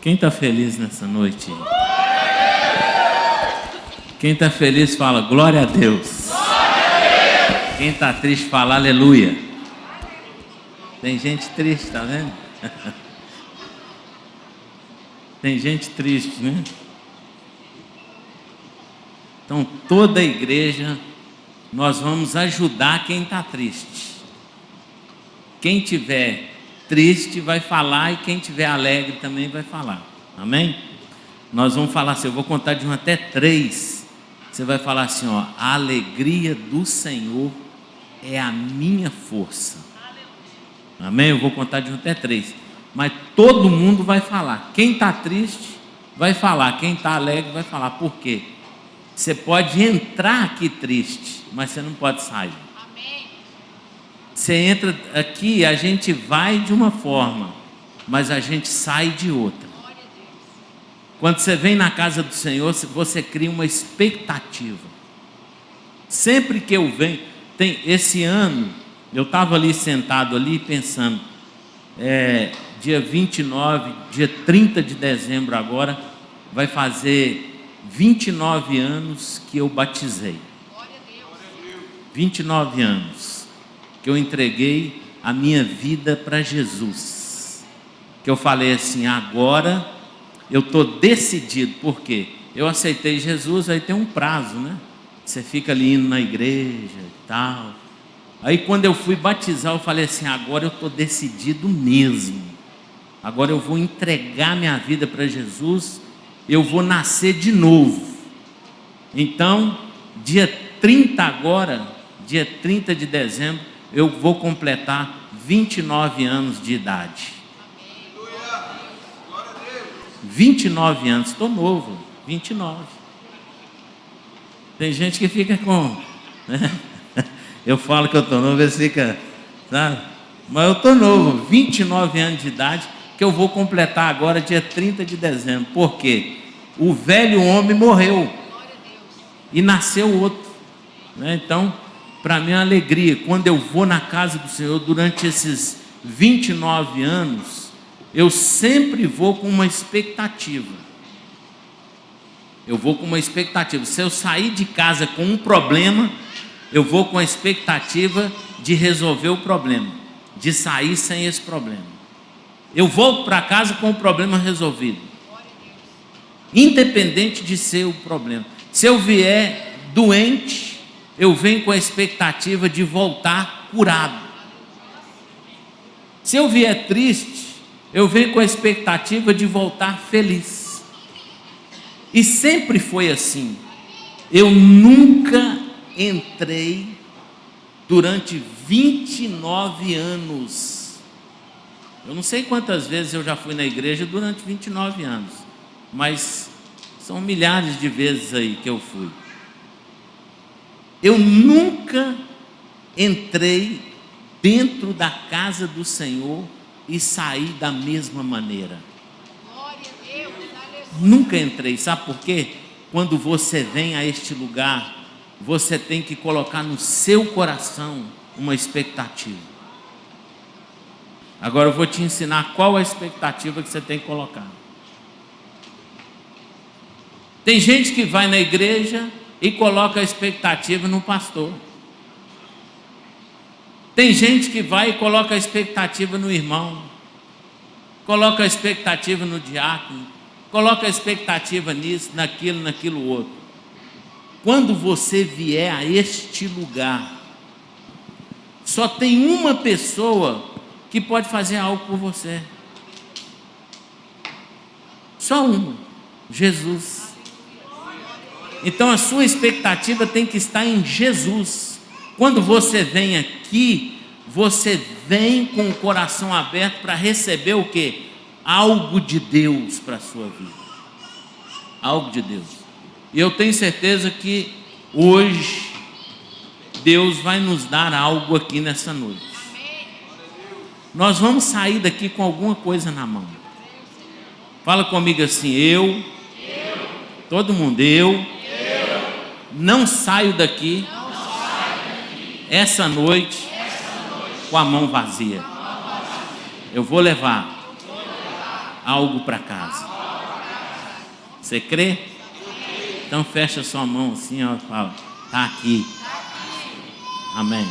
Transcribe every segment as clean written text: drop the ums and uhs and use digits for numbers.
Quem está feliz nessa noite? Quem está feliz fala glória a Deus. Quem está triste fala aleluia. Tem gente triste, tá vendo? Tem gente triste, né? Então toda a igreja nós vamos ajudar quem está triste. Quem tiver triste vai falar e quem tiver alegre também vai falar. Amém? Nós vamos falar assim, eu vou contar de 1 até 3. Você vai falar assim, ó, a alegria do Senhor é a minha força. Amém? Eu vou contar de 1 até 3. Mas todo mundo vai falar. Quem está triste vai falar. Quem está alegre vai falar. Por quê? Você pode entrar aqui triste, mas você não pode sair. Você entra aqui, a gente vai de uma forma, mas a gente sai de outra. Quando você vem na casa do Senhor, você cria uma expectativa. Sempre que eu venho, esse ano, eu estava ali sentado ali pensando, dia 29, dia 30 de dezembro agora, vai fazer 29 anos que eu batizei. 29 anos que eu entreguei a minha vida para Jesus. Que eu falei assim, agora eu estou decidido. Por quê? Eu aceitei Jesus, aí tem um prazo, né? Você fica ali indo na igreja e tal. Aí quando eu fui batizar, eu falei assim, agora eu estou decidido mesmo. Agora eu vou entregar minha vida para Jesus, eu vou nascer de novo. Então, dia 30 agora, dia 30 de dezembro, eu vou completar 29 anos de idade. 29 anos, estou novo, 29. Tem gente que fica com... né? Eu falo que eu estou novo, eles ficam... sabe? Mas eu estou novo, 29 anos de idade, que eu vou completar agora dia 30 de dezembro. Por quê? O velho homem morreu e nasceu outro, né? Então, para mim é uma alegria. Quando eu vou na casa do Senhor, durante esses 29 anos, eu sempre vou com uma expectativa. Eu vou com uma expectativa. Se eu sair de casa com um problema, eu vou com a expectativa de resolver o problema, de sair sem esse problema. Eu volto para casa com o problema resolvido, independente de ser o problema. Se eu vier doente, eu venho com a expectativa de voltar curado. Se eu vier triste, eu venho com a expectativa de voltar feliz. E sempre foi assim. Eu nunca entrei durante 29 anos. Eu não sei quantas vezes eu já fui na igreja durante 29 anos, mas são milhares de vezes aí que eu fui. Eu nunca entrei dentro da casa do Senhor e saí da mesma maneira. Nunca entrei. Sabe por quê? Quando você vem a este lugar, você tem que colocar no seu coração uma expectativa. Agora eu vou te ensinar qual é a expectativa que você tem que colocar. Tem gente que vai na igreja e coloca a expectativa no pastor. Tem gente que vai e coloca a expectativa no irmão, coloca a expectativa no diácono, coloca a expectativa nisso, naquilo outro. Quando você vier a este lugar, só tem uma pessoa que pode fazer algo por você. Só uma, Jesus. Então a sua expectativa tem que estar em Jesus. Quando você vem aqui, você vem com o coração aberto para receber o quê? Algo de Deus para a sua vida. Algo de Deus. E eu tenho certeza que hoje Deus vai nos dar algo aqui nessa noite. Nós vamos sair daqui com alguma coisa na mão. Fala comigo assim, todo mundo, eu não saio daqui essa noite com a mão vazia. Eu vou levar algo para casa. Você crê? Então fecha sua mão assim, ó, e fala, está aqui. Amém.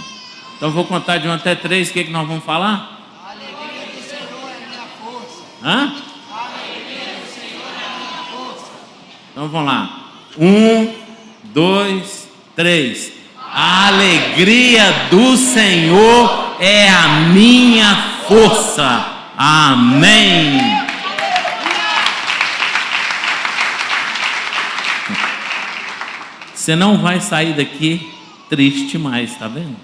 Então eu vou contar de 1 até 3, o que nós vamos falar? A alegria do Senhor é a minha força. Hã? A alegria do Senhor é a minha força. Então vamos lá. 1, 2, 3. A alegria do Senhor é a minha força. Amém. Você não vai sair daqui triste mais, tá vendo?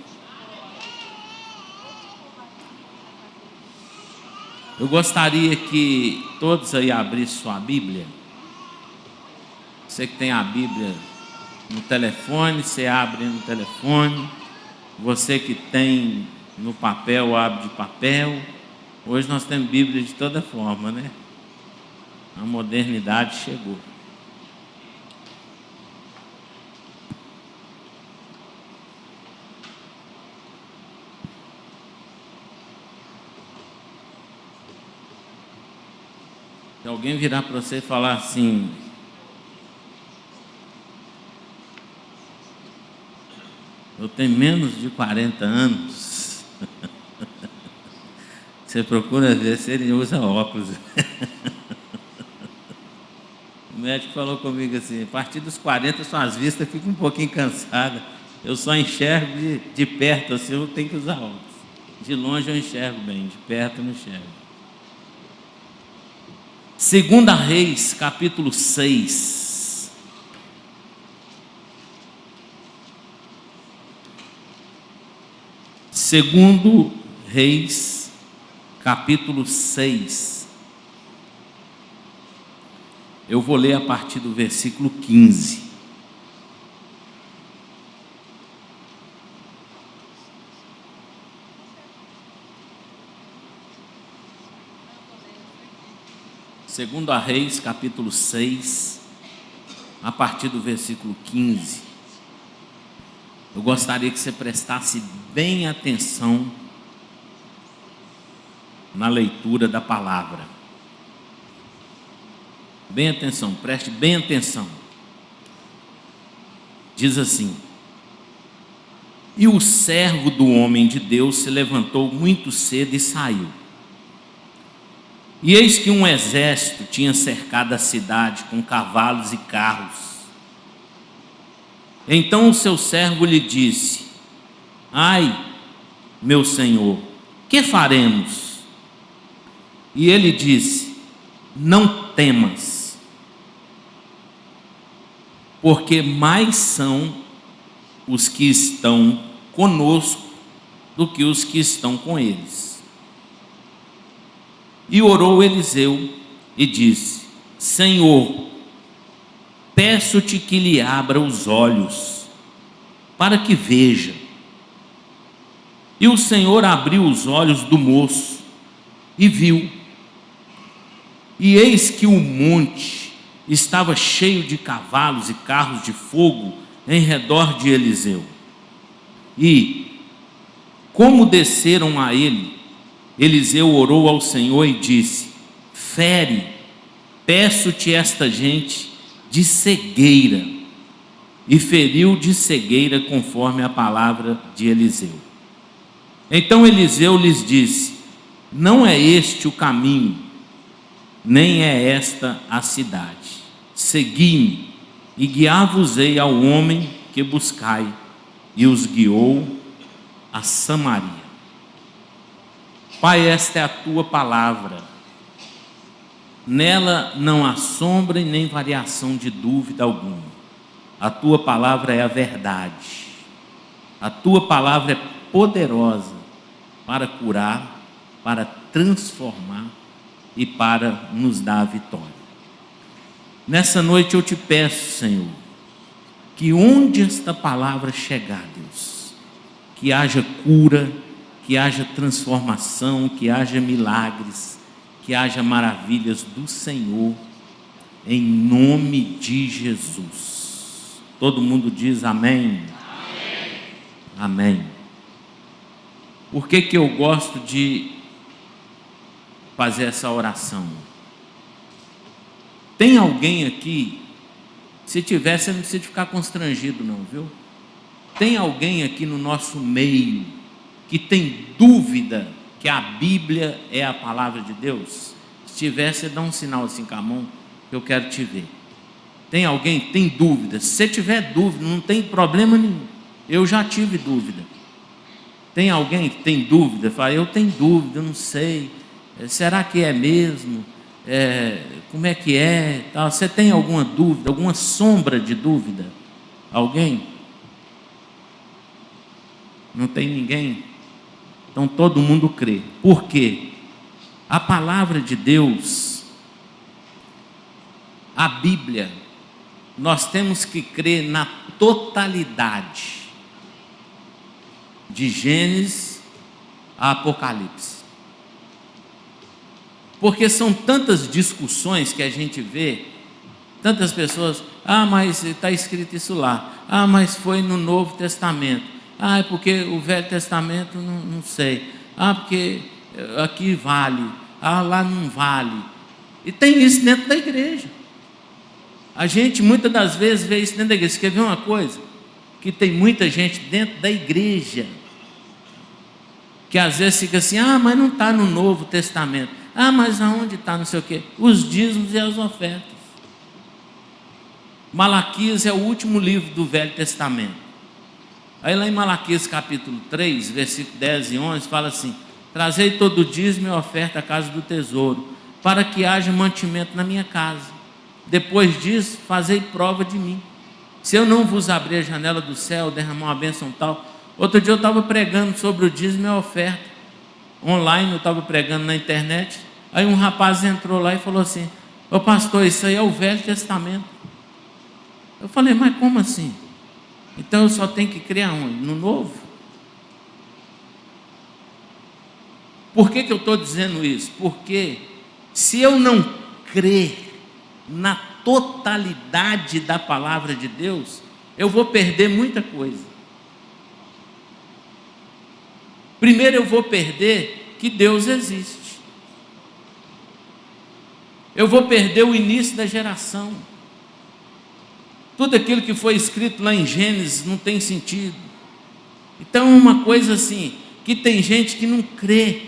Eu gostaria que todos aí abrissem sua Bíblia. Você que tem a Bíblia no telefone, você abre no telefone. Você que tem no papel, abre de papel. Hoje nós temos Bíblia de toda forma, né? A modernidade chegou. Se alguém virar para você e falar assim, eu tenho menos de 40 anos, você procura ver se ele usa óculos. O médico falou comigo assim, a partir dos 40 suas vistas ficam um pouquinho cansadas. Eu só enxergo de perto, assim, eu tenho que usar óculos. De longe eu enxergo bem, de perto eu não enxergo. 2 Reis, capítulo 6. Segundo Reis, capítulo 6. Eu vou ler a partir do versículo 15. Segundo a Reis, capítulo 6, a partir do versículo 15. Eu gostaria que você prestasse bem atenção na leitura da palavra. Bem atenção, preste bem atenção. Diz assim: E o servo do homem de Deus se levantou muito cedo e saiu. E eis que um exército tinha cercado a cidade com cavalos e carros. Então o seu servo lhe disse: Ai, meu senhor, que faremos? E ele disse: Não temas, porque mais são os que estão conosco do que os que estão com eles. E orou Eliseu e disse: Senhor, peço-te que lhe abra os olhos, para que veja. E o Senhor abriu os olhos do moço, e viu. E eis que o monte estava cheio de cavalos e carros de fogo em redor de Eliseu. E, como desceram a ele, Eliseu orou ao Senhor e disse: Fere, peço-te esta gente de cegueira. E feriu de cegueira conforme a palavra de Eliseu. Então Eliseu lhes disse: Não é este o caminho, nem é esta a cidade. Segui-me, e guiar-vos-ei ao homem que buscai. E os guiou a Samaria. Pai, esta é a tua palavra. Nela não há sombra e nem variação de dúvida alguma. A tua palavra é a verdade. A tua palavra é poderosa para curar, para transformar e para nos dar a vitória. Nessa noite eu te peço, Senhor, que onde esta palavra chegar, Deus, que haja cura, que haja transformação, que haja milagres, que haja maravilhas do Senhor, em nome de Jesus. Todo mundo diz amém? Amém. Amém. Por que eu gosto de fazer essa oração? Tem alguém aqui, se tiver, você não precisa ficar constrangido não, viu? Tem alguém aqui no nosso meio que tem dúvida que a Bíblia é a palavra de Deus? Se tiver, você dá um sinal assim com a mão, que eu quero te ver. Tem alguém que tem dúvida? Se você tiver dúvida, não tem problema nenhum. Eu já tive dúvida. Tem alguém que tem dúvida? Fala, eu tenho dúvida, eu não sei. Será que é mesmo? Como é que é? Você tem alguma dúvida, alguma sombra de dúvida? Alguém? Não tem ninguém? Então todo mundo crê. Por quê? A palavra de Deus, a Bíblia, nós temos que crer na totalidade, de Gênesis a Apocalipse. Porque são tantas discussões que a gente vê, tantas pessoas, mas está escrito isso lá, mas foi no Novo Testamento, é porque o Velho Testamento não sei, porque aqui vale, lá não vale. E tem isso dentro da igreja. A gente muitas das vezes vê isso dentro da igreja. Você quer ver uma coisa? Que tem muita gente dentro da igreja que às vezes fica assim, mas não está no Novo Testamento. Mas aonde está não sei o quê? Os dízimos e as ofertas. Malaquias é o último livro do Velho Testamento. Aí lá em Malaquias capítulo 3, versículo 10 e 11, fala assim: trazei todo o dízimo e oferta à casa do tesouro, para que haja mantimento na minha casa. Depois disso, fazei prova de mim. Se eu não vos abrir a janela do céu, derramar uma bênção tal. Outro dia eu estava pregando sobre o dízimo e a oferta. Online, eu estava pregando na internet. Aí um rapaz entrou lá e falou assim: ô pastor, isso aí é o Velho Testamento. Eu falei, mas como assim? Então eu só tenho que crer aonde? No Novo? Por que eu estou dizendo isso? Porque se eu não crer na totalidade da palavra de Deus, eu vou perder muita coisa. Primeiro eu vou perder que Deus existe. Eu vou perder o início da geração. Tudo aquilo que foi escrito lá em Gênesis não tem sentido. Então uma coisa assim, que tem gente que não crê,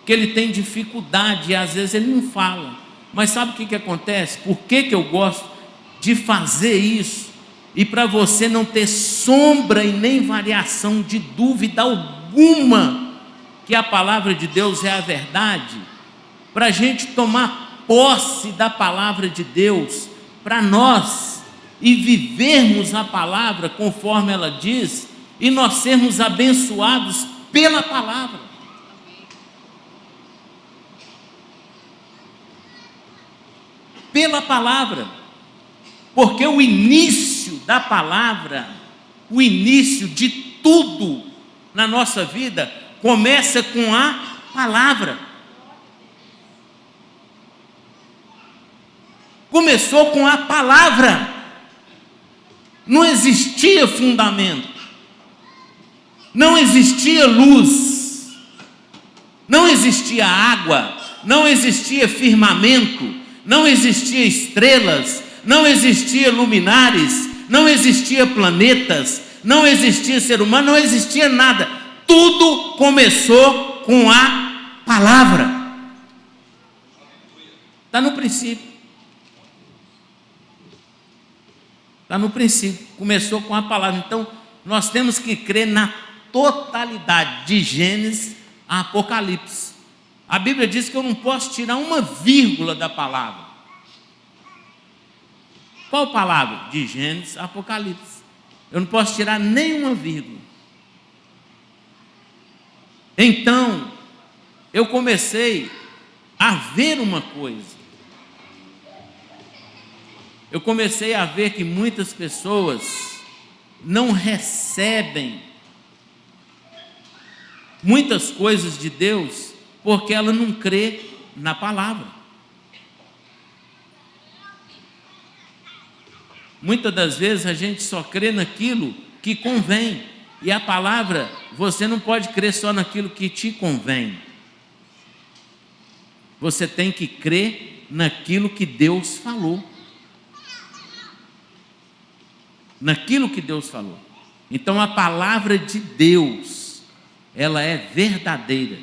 que ele tem dificuldade e às vezes ele não fala. Mas sabe o que acontece? Por que eu gosto de fazer isso? E para você não ter sombra e nem variação de dúvida alguma que a palavra de Deus é a verdade, para a gente tomar posse da palavra de Deus, para nós e vivermos a palavra conforme ela diz, e nós sermos abençoados pela palavra. Pela palavra, porque o início da palavra, o início de tudo na nossa vida, começa com a palavra. Começou com a palavra. Não existia fundamento, não existia luz, não existia água, não existia firmamento, não existia estrelas, não existia luminares, não existia planetas, não existia ser humano, não existia nada. Tudo começou com a palavra. Está no princípio. Está no princípio, começou com a palavra. Então, nós temos que crer na totalidade, de Gênesis a Apocalipse. A Bíblia diz que eu não posso tirar uma vírgula da palavra. Qual palavra? De Gênesis a Apocalipse. Eu não posso tirar nenhuma vírgula. Então, eu comecei a ver uma coisa. Eu comecei a ver que muitas pessoas não recebem muitas coisas de Deus porque ela não crê na palavra. Muitas das vezes a gente só crê naquilo que convém, e a palavra, você não pode crer só naquilo que te convém. Você tem que crer naquilo que Deus falou. Naquilo que Deus falou. Então a palavra de Deus, ela é verdadeira.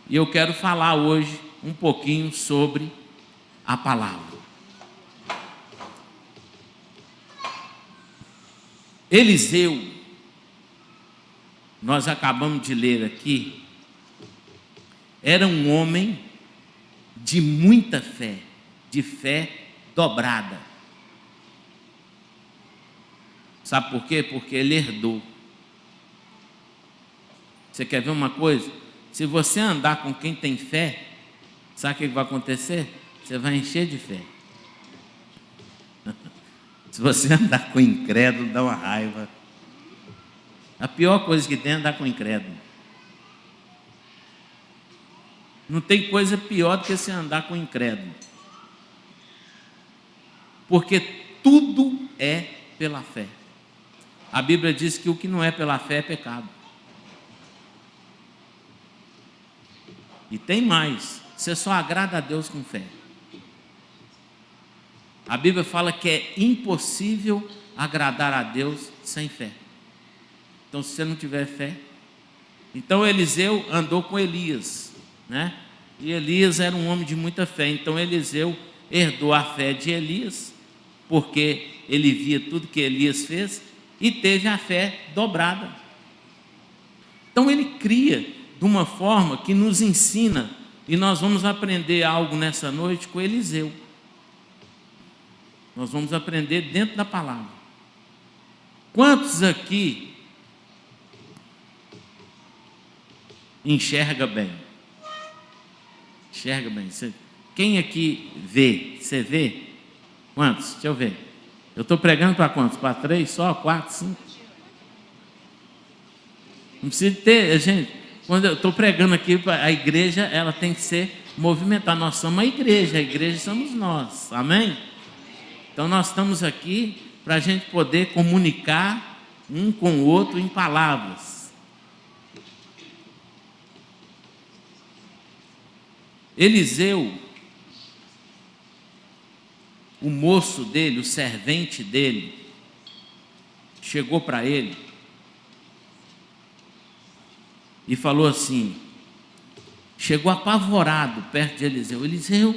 E eu quero falar hoje um pouquinho sobre a palavra. Eliseu, nós acabamos de ler aqui, era um homem de muita fé, de fé dobrada. Sabe por quê? Porque ele herdou. Você quer ver uma coisa? Se você andar com quem tem fé, sabe o que vai acontecer? Você vai encher de fé. Se você andar com incrédulo, dá uma raiva. A pior coisa que tem é andar com incrédulo. Não tem coisa pior do que você andar com incrédulo. Porque tudo é pela fé. A Bíblia diz que o que não é pela fé é pecado. E tem mais, você só agrada a Deus com fé. A Bíblia fala que é impossível agradar a Deus sem fé. Então, se você não tiver fé... Então, Eliseu andou com Elias, né? E Elias era um homem de muita fé. Então, Eliseu herdou a fé de Elias, porque ele via tudo que Elias fez e teve a fé dobrada. Então, ele cria de uma forma que nos ensina, e nós vamos aprender algo nessa noite com Eliseu. Nós vamos aprender dentro da palavra. Quantos aqui enxerga bem? Enxerga bem. Quem aqui vê? Você vê? Quantos? Deixa eu ver. Eu estou pregando para quantos? Para 3 só? 4, 5? Não precisa ter, gente. Quando eu estou pregando aqui, a igreja, ela tem que ser movimentada. Nós somos a igreja somos nós. Amém? Então nós estamos aqui para a gente poder comunicar um com o outro em palavras. Eliseu, o moço dele, o servente dele, chegou para ele e falou assim, chegou apavorado perto de Eliseu: Eliseu,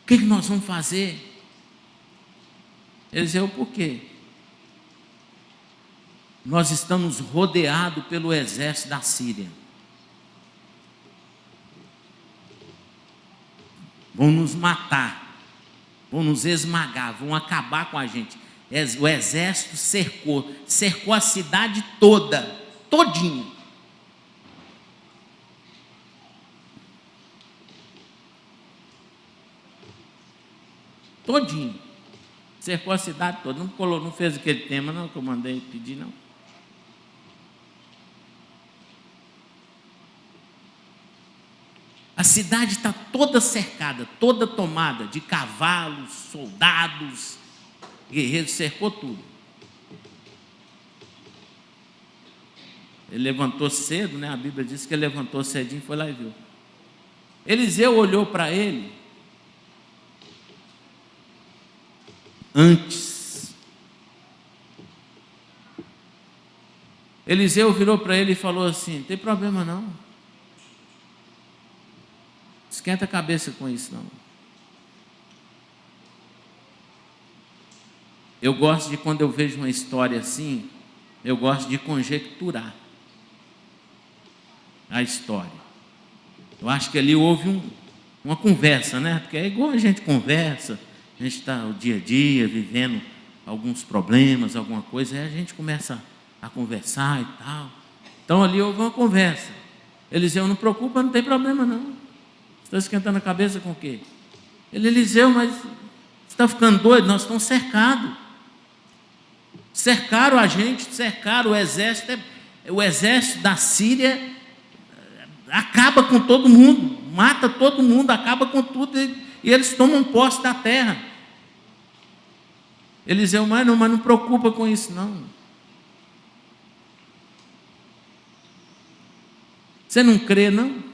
o que nós vamos fazer? Eliseu, por quê? Nós estamos rodeados pelo exército da Síria. Vão nos matar, vão nos esmagar, vão acabar com a gente. O exército cercou a cidade toda, todinha. Todinho. Cercou a cidade toda. Não fez aquele tema não, que eu mandei pedir, não. A cidade está toda cercada, toda tomada de cavalos, soldados, guerreiros, cercou tudo. Ele levantou cedo, né? A Bíblia diz que ele levantou cedinho, foi lá e viu. Eliseu olhou para ele antes. Eliseu virou para ele e falou assim: não tem problema não. Esquenta a cabeça com isso não. Eu gosto de, quando eu vejo uma história assim, eu gosto de conjecturar a história. Eu acho que ali houve uma conversa, né? Porque é igual a gente conversa, a gente está o dia a dia vivendo alguns problemas, alguma coisa, aí a gente começa a conversar e tal. Então ali houve uma conversa. Eliseu, não preocupa, não tem problema não. Você está esquentando a cabeça com o quê? Eliseu, mas você está ficando doido? Nós estamos cercados. Cercaram a gente, cercaram o exército. O exército da Síria acaba com todo mundo, mata todo mundo, acaba com tudo, e eles tomam posse da terra. Eliseu, mas não preocupa com isso não. Você não crê não?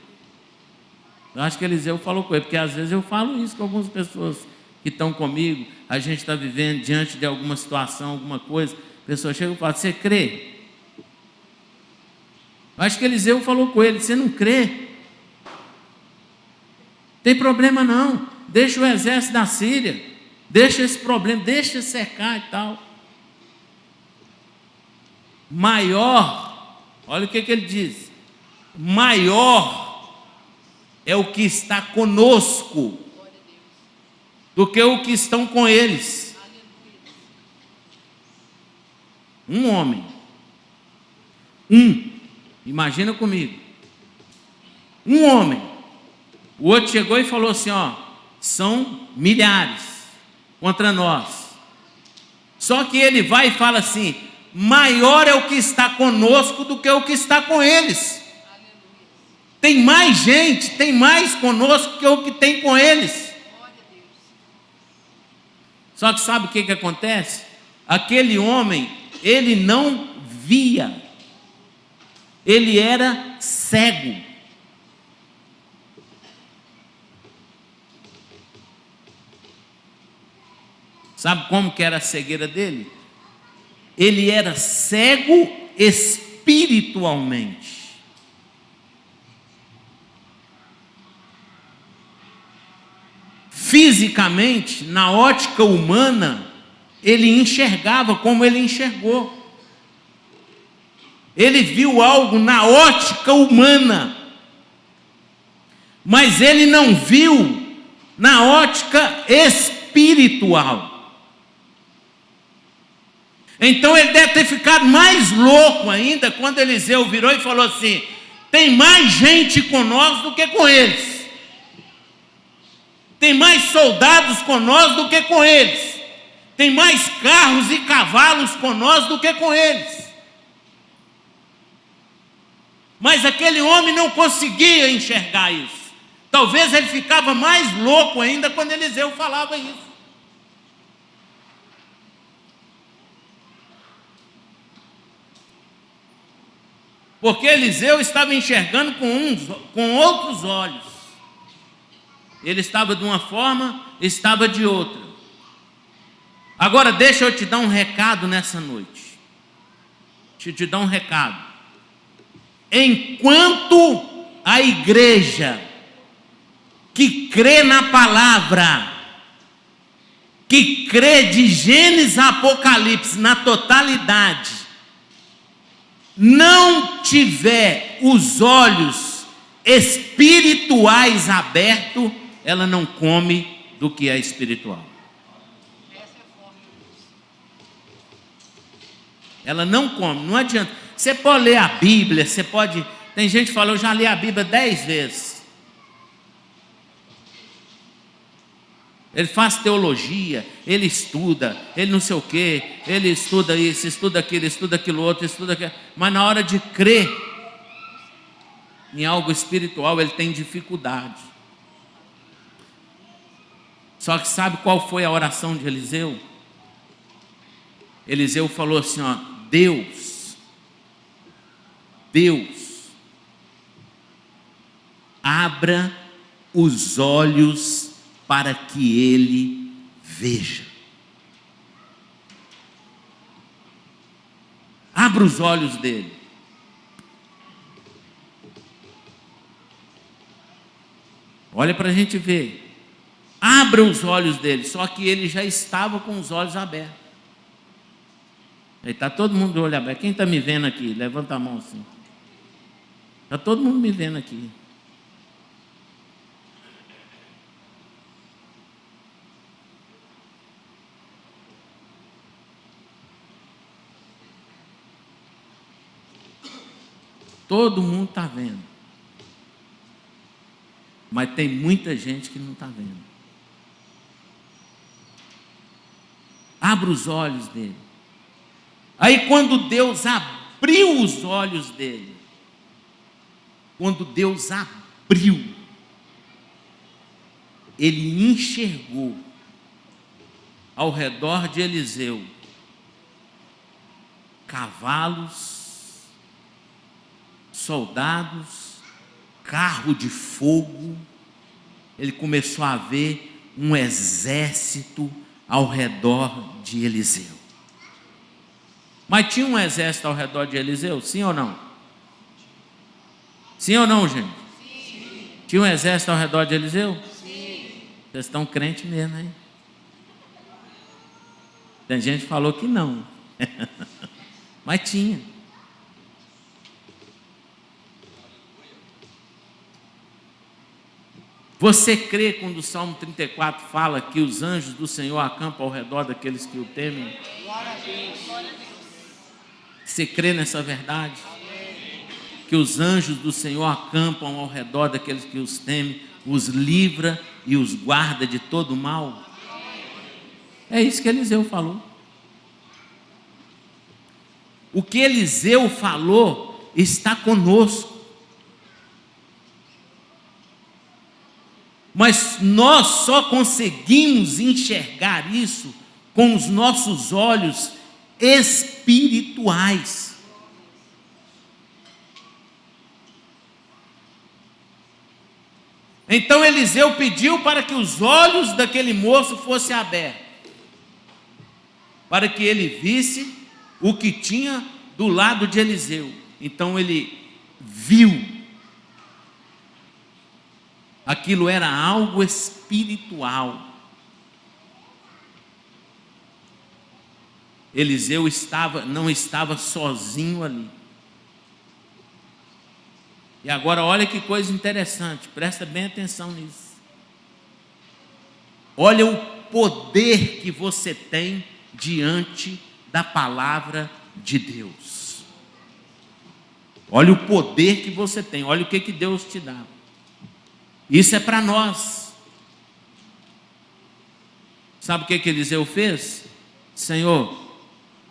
Eu acho que Eliseu falou com ele, porque às vezes eu falo isso com algumas pessoas que estão comigo, a gente está vivendo diante de alguma situação, alguma coisa, a pessoa chega e fala: você crê? Eu acho que Eliseu falou com ele: você não crê? Tem problema não, deixa o exército da Síria, deixa esse problema, deixa secar e tal. Maior, olha o que ele diz: maior é o que está conosco do que o que estão com eles. Um homem, imagina comigo, um homem, o outro chegou e falou assim: ó, são milhares contra nós. Só que ele vai e fala assim: maior é o que está conosco do que o que está com eles. Tem mais gente, tem mais conosco que o que tem com eles. Só que sabe o que acontece? Aquele homem, ele não via, ele era cego. Sabe como que era a cegueira dele? Ele era cego espiritualmente. Fisicamente, na ótica humana, ele enxergava como ele enxergou. Ele viu algo na ótica humana, mas ele não viu na ótica espiritual. Então ele deve ter ficado mais louco ainda quando Eliseu virou e falou assim: tem mais gente conosco do que com eles. Tem mais soldados com nós do que com eles. Tem mais carros e cavalos com nós do que com eles. Mas aquele homem não conseguia enxergar isso. Talvez ele ficava mais louco ainda quando Eliseu falava isso. Porque Eliseu estava enxergando com outros olhos. Ele estava de uma forma, estava de outra. Agora deixa eu te dar um recado nessa noite. Deixa eu te dar um recado. Enquanto a igreja que crê na palavra, que crê de Gênesis a Apocalipse na totalidade, não tiver os olhos espirituais abertos, ela não come do que é espiritual. Ela não come, não adianta. Você pode ler a Bíblia, você pode... Tem gente que fala: eu já li a Bíblia 10 vezes. Ele faz teologia, ele estuda, ele não sei o quê, ele estuda isso, estuda aquilo outro, estuda aquilo. Mas na hora de crer em algo espiritual, ele tem dificuldade. Só que sabe qual foi a oração de Eliseu? Eliseu falou assim: ó, Deus, abra os olhos para que ele veja. Abra os olhos dele. Olha para a gente ver. Abra os olhos dele. Só que ele já estava com os olhos abertos. Está todo mundo de olho aberto. Quem está me vendo aqui? Levanta a mão assim. Está todo mundo me vendo aqui. Todo mundo está vendo. Mas tem muita gente que não está vendo. Abra os olhos dele. Aí quando Deus abriu os olhos dele, ele enxergou ao redor de Eliseu cavalos, soldados, carro de fogo, ele começou a ver um exército ao redor de Eliseu. Mas tinha um exército ao redor de Eliseu, sim ou não? Sim ou não, gente? Sim. Tinha um exército ao redor de Eliseu? Sim. Vocês estão crentes mesmo, hein? Tem gente que falou que não. Mas tinha. Você crê quando o Salmo 34 fala que os anjos do Senhor acampam ao redor daqueles que o temem? Glória a Deus. Você crê nessa verdade? Que os anjos do Senhor acampam ao redor daqueles que os temem, os livra e os guarda de todo o mal? É isso que Eliseu falou. O que Eliseu falou está conosco. Mas nós só conseguimos enxergar isso com os nossos olhos espirituais. Então Eliseu pediu para que os olhos daquele moço fossem abertos, para que ele visse o que tinha do lado de Eliseu. Então ele viu. Aquilo era algo espiritual. Eliseu não estava sozinho ali. E agora olha que coisa interessante, presta bem atenção nisso. Olha o poder que você tem diante da palavra de Deus. Olha o poder que você tem, olha o que Deus te dá. Isso é para nós. Sabe o que Eliseu fez? Senhor,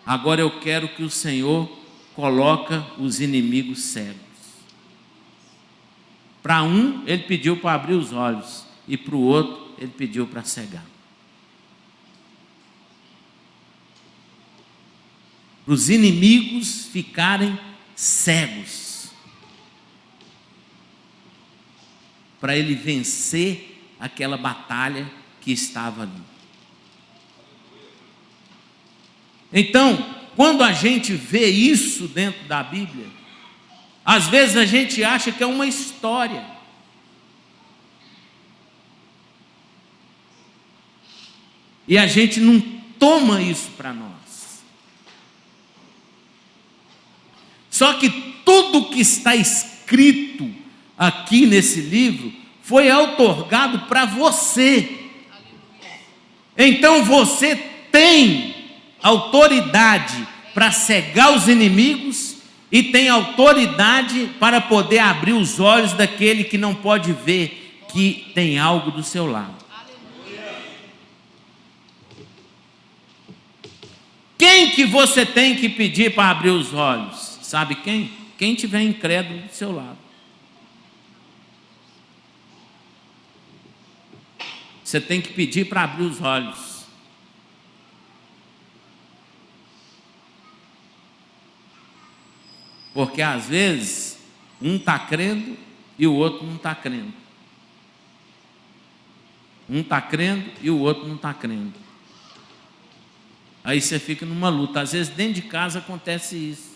agora eu quero que o Senhor coloca os inimigos cegos. Para um, ele pediu para abrir os olhos, e para o outro, ele pediu para cegar. Para os inimigos ficarem cegos. Para ele vencer aquela batalha que estava ali. Então, quando a gente vê isso dentro da Bíblia, às vezes a gente acha que é uma história. E a gente não toma isso para nós. Só que tudo que está escrito aqui nesse livro foi outorgado para você. Então você tem autoridade para cegar os inimigos e tem autoridade para poder abrir os olhos daquele que não pode ver que tem algo do seu lado. Quem que você tem que pedir para abrir os olhos? Sabe quem? Quem tiver incrédulo do seu lado. Você tem que pedir para abrir os olhos. Porque às vezes um está crendo e o outro não está crendo. Um está crendo e o outro não está crendo. Aí você fica numa luta. Às vezes dentro de casa acontece isso.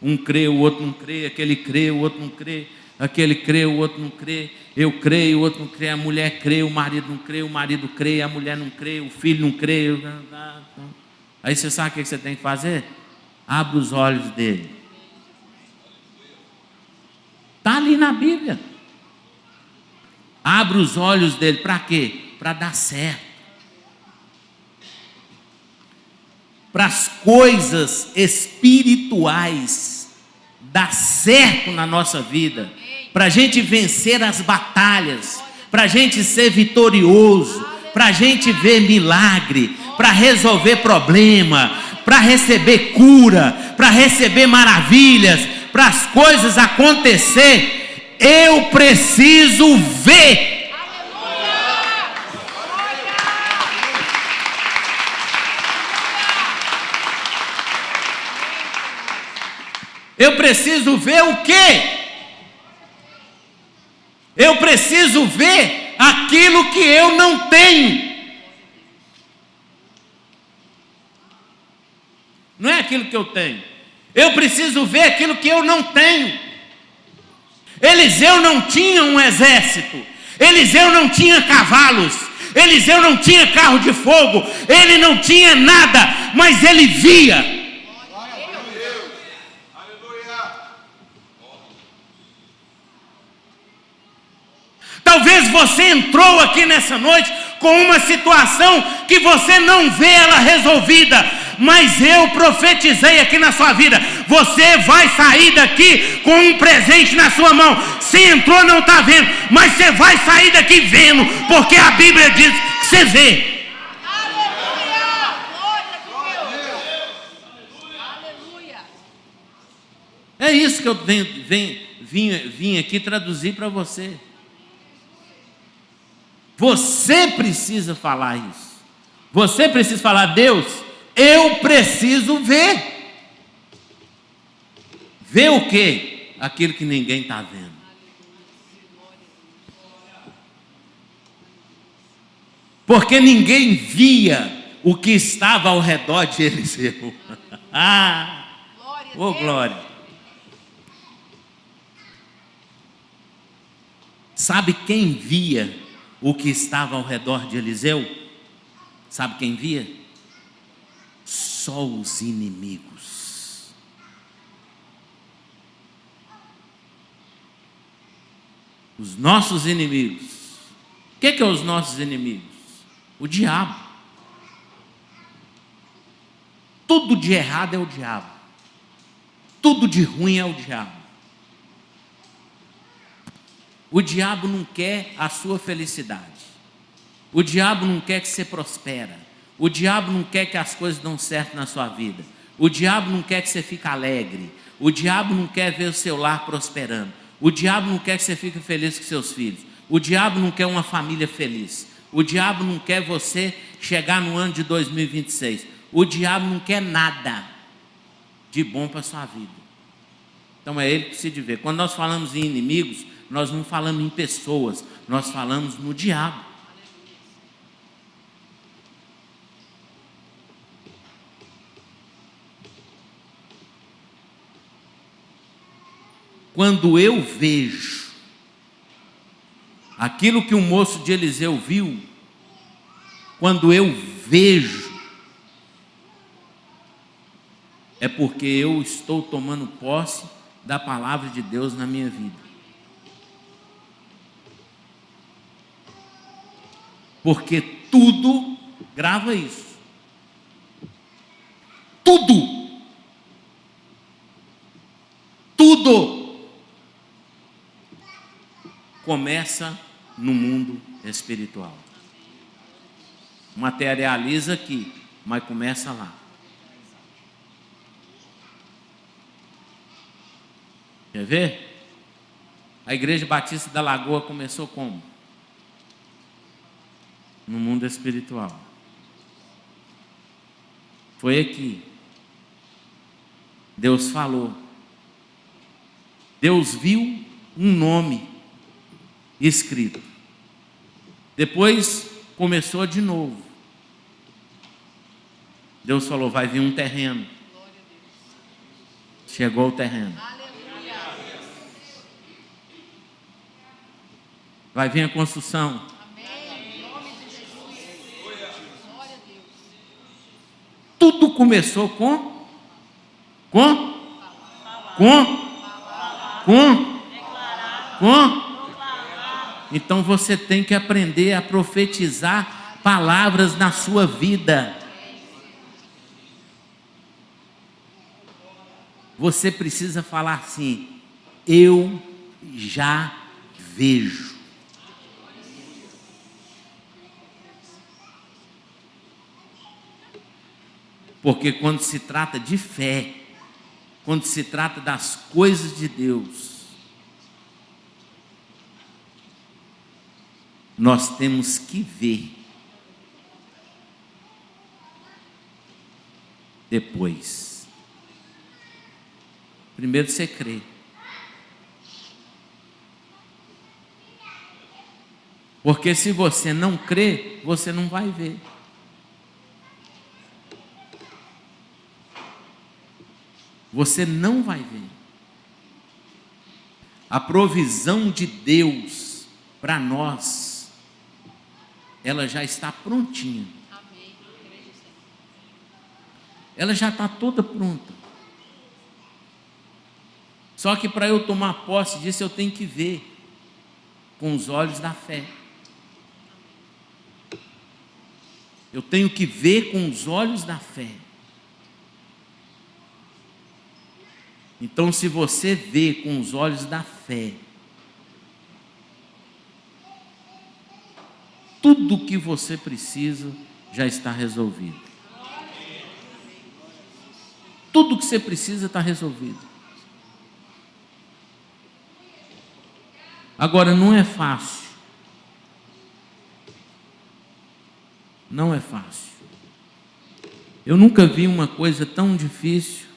Um crê, o outro não crê, aquele crê, o outro não crê, aquele crê, o outro não crê, eu creio, o outro não crê, a mulher crê, o marido não crê, o marido crê, a mulher não crê, o filho não crê. Aí você sabe o que você tem que fazer? Abre os olhos dele. Está ali na Bíblia. Abre os olhos dele, para quê? Para dar certo. Para as coisas espirituais dar certo na nossa vida, para a gente vencer as batalhas, para a gente ser vitorioso, para a gente ver milagre, para resolver problema, para receber cura, para receber maravilhas, para as coisas acontecer, eu preciso ver. Eu preciso ver o quê? Eu preciso ver aquilo que eu não tenho. Não é aquilo que eu tenho. Eu preciso ver aquilo que eu não tenho. Eliseu não tinha um exército. Eliseu não tinha cavalos. Eliseu não tinha carro de fogo. Ele não tinha nada, mas ele via. Talvez você entrou aqui nessa noite com uma situação que você não vê ela resolvida, mas eu profetizei aqui na sua vida, você vai sair daqui com um presente na sua mão. Se entrou não está vendo, mas você vai sair daqui vendo, porque a Bíblia diz que você vê. Aleluia! Glória a Deus! Aleluia! É isso que eu vim aqui traduzir para você. Você precisa falar isso. Você precisa falar: Deus, eu preciso ver. Ver o quê? Aquilo que ninguém está vendo. Porque ninguém via o que estava ao redor de Eliseu. Oh glória. Sabe quem via o que estava ao redor de Eliseu? Sabe quem via? Só os inimigos. Os nossos inimigos. O que é os nossos inimigos? O diabo. Tudo de errado é o diabo. Tudo de ruim é o diabo. O diabo não quer a sua felicidade. O diabo não quer que você prospere. O diabo não quer que as coisas dão certo na sua vida. O diabo não quer que você fique alegre. O diabo não quer ver o seu lar prosperando. O diabo não quer que você fique feliz com seus filhos. O diabo não quer uma família feliz. O diabo não quer você chegar no ano de 2026. O diabo não quer nada de bom para a sua vida. Então é ele que precisa de ver. Quando nós falamos em inimigos, nós não falamos em pessoas, nós falamos no diabo. Quando eu vejo aquilo que o moço de Eliseu viu, quando eu vejo, é porque eu estou tomando posse da palavra de Deus na minha vida. Porque tudo, grava isso, tudo começa no mundo espiritual. Materializa aqui, mas começa lá. Quer ver? A Igreja Batista da Lagoa começou como? No mundo espiritual. Foi aqui. Deus falou. Deus viu um nome escrito. Depois começou de novo. Deus falou: vai vir um terreno. Chegou o terreno. Vai vir a construção. Tudo começou com. Então você tem que aprender a profetizar palavras na sua vida. Você precisa falar assim: eu já vejo. Porque quando se trata de fé, quando se trata das coisas de Deus, nós temos que ver depois. Primeiro você crê. Porque se você não crê, você não vai ver. Você não vai ver. A provisão de Deus para nós, ela já está prontinha. Amém. Ela já está toda pronta. Só que para eu tomar posse disso, eu tenho que ver com os olhos da fé. Eu tenho que ver com os olhos da fé. Então, se você vê com os olhos da fé, tudo o que você precisa já está resolvido. Tudo o que você precisa está resolvido. Agora, não é fácil. Não é fácil. Eu nunca vi uma coisa tão difícil.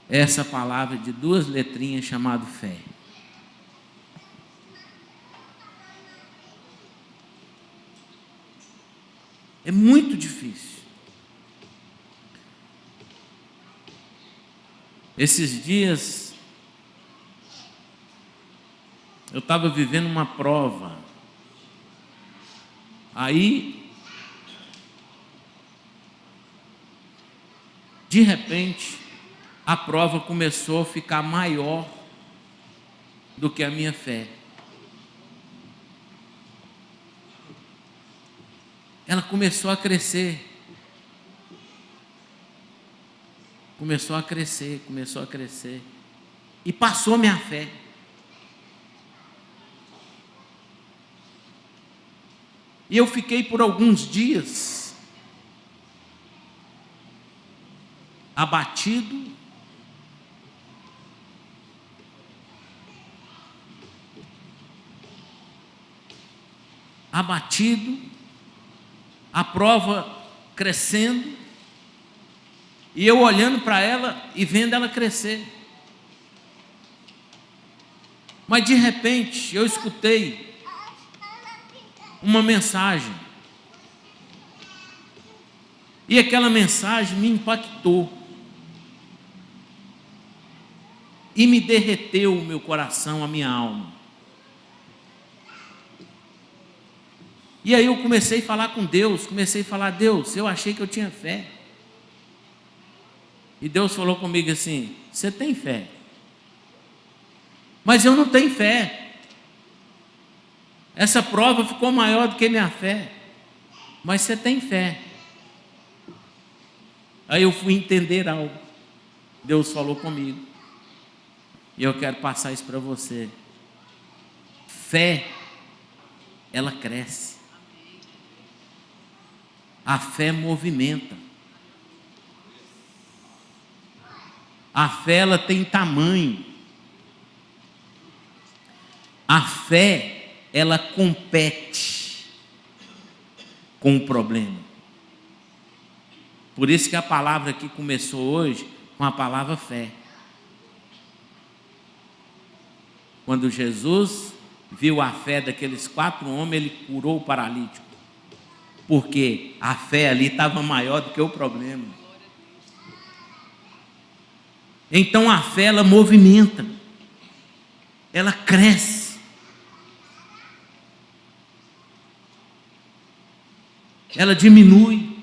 Essa palavra de 2 letrinhas chamada fé. É muito difícil. Esses dias eu estava vivendo uma prova. Aí, de repente, a prova começou a ficar maior do que a minha fé. Ela começou a crescer. Começou a crescer, começou a crescer. E passou minha fé. E eu fiquei por alguns dias abatido, a prova crescendo, e eu olhando para ela e vendo ela crescer. Mas de repente eu escutei uma mensagem, e aquela mensagem me impactou, e me derreteu o meu coração, a minha alma. E aí eu comecei a falar com Deus, Deus, eu achei que eu tinha fé. E Deus falou comigo assim: você tem fé? Mas eu não tenho fé. Essa prova ficou maior do que minha fé. Mas você tem fé. Aí eu fui entender algo. Deus falou comigo. E eu quero passar isso para você. Fé, ela cresce. A fé movimenta. A fé, ela tem tamanho. A fé, ela compete com o problema. Por isso que a palavra que começou hoje com a palavra fé. Quando Jesus viu a fé daqueles 4 homens, ele curou o paralítico. Porque a fé ali estava maior do que o problema. Então a fé, ela movimenta, ela cresce, ela diminui,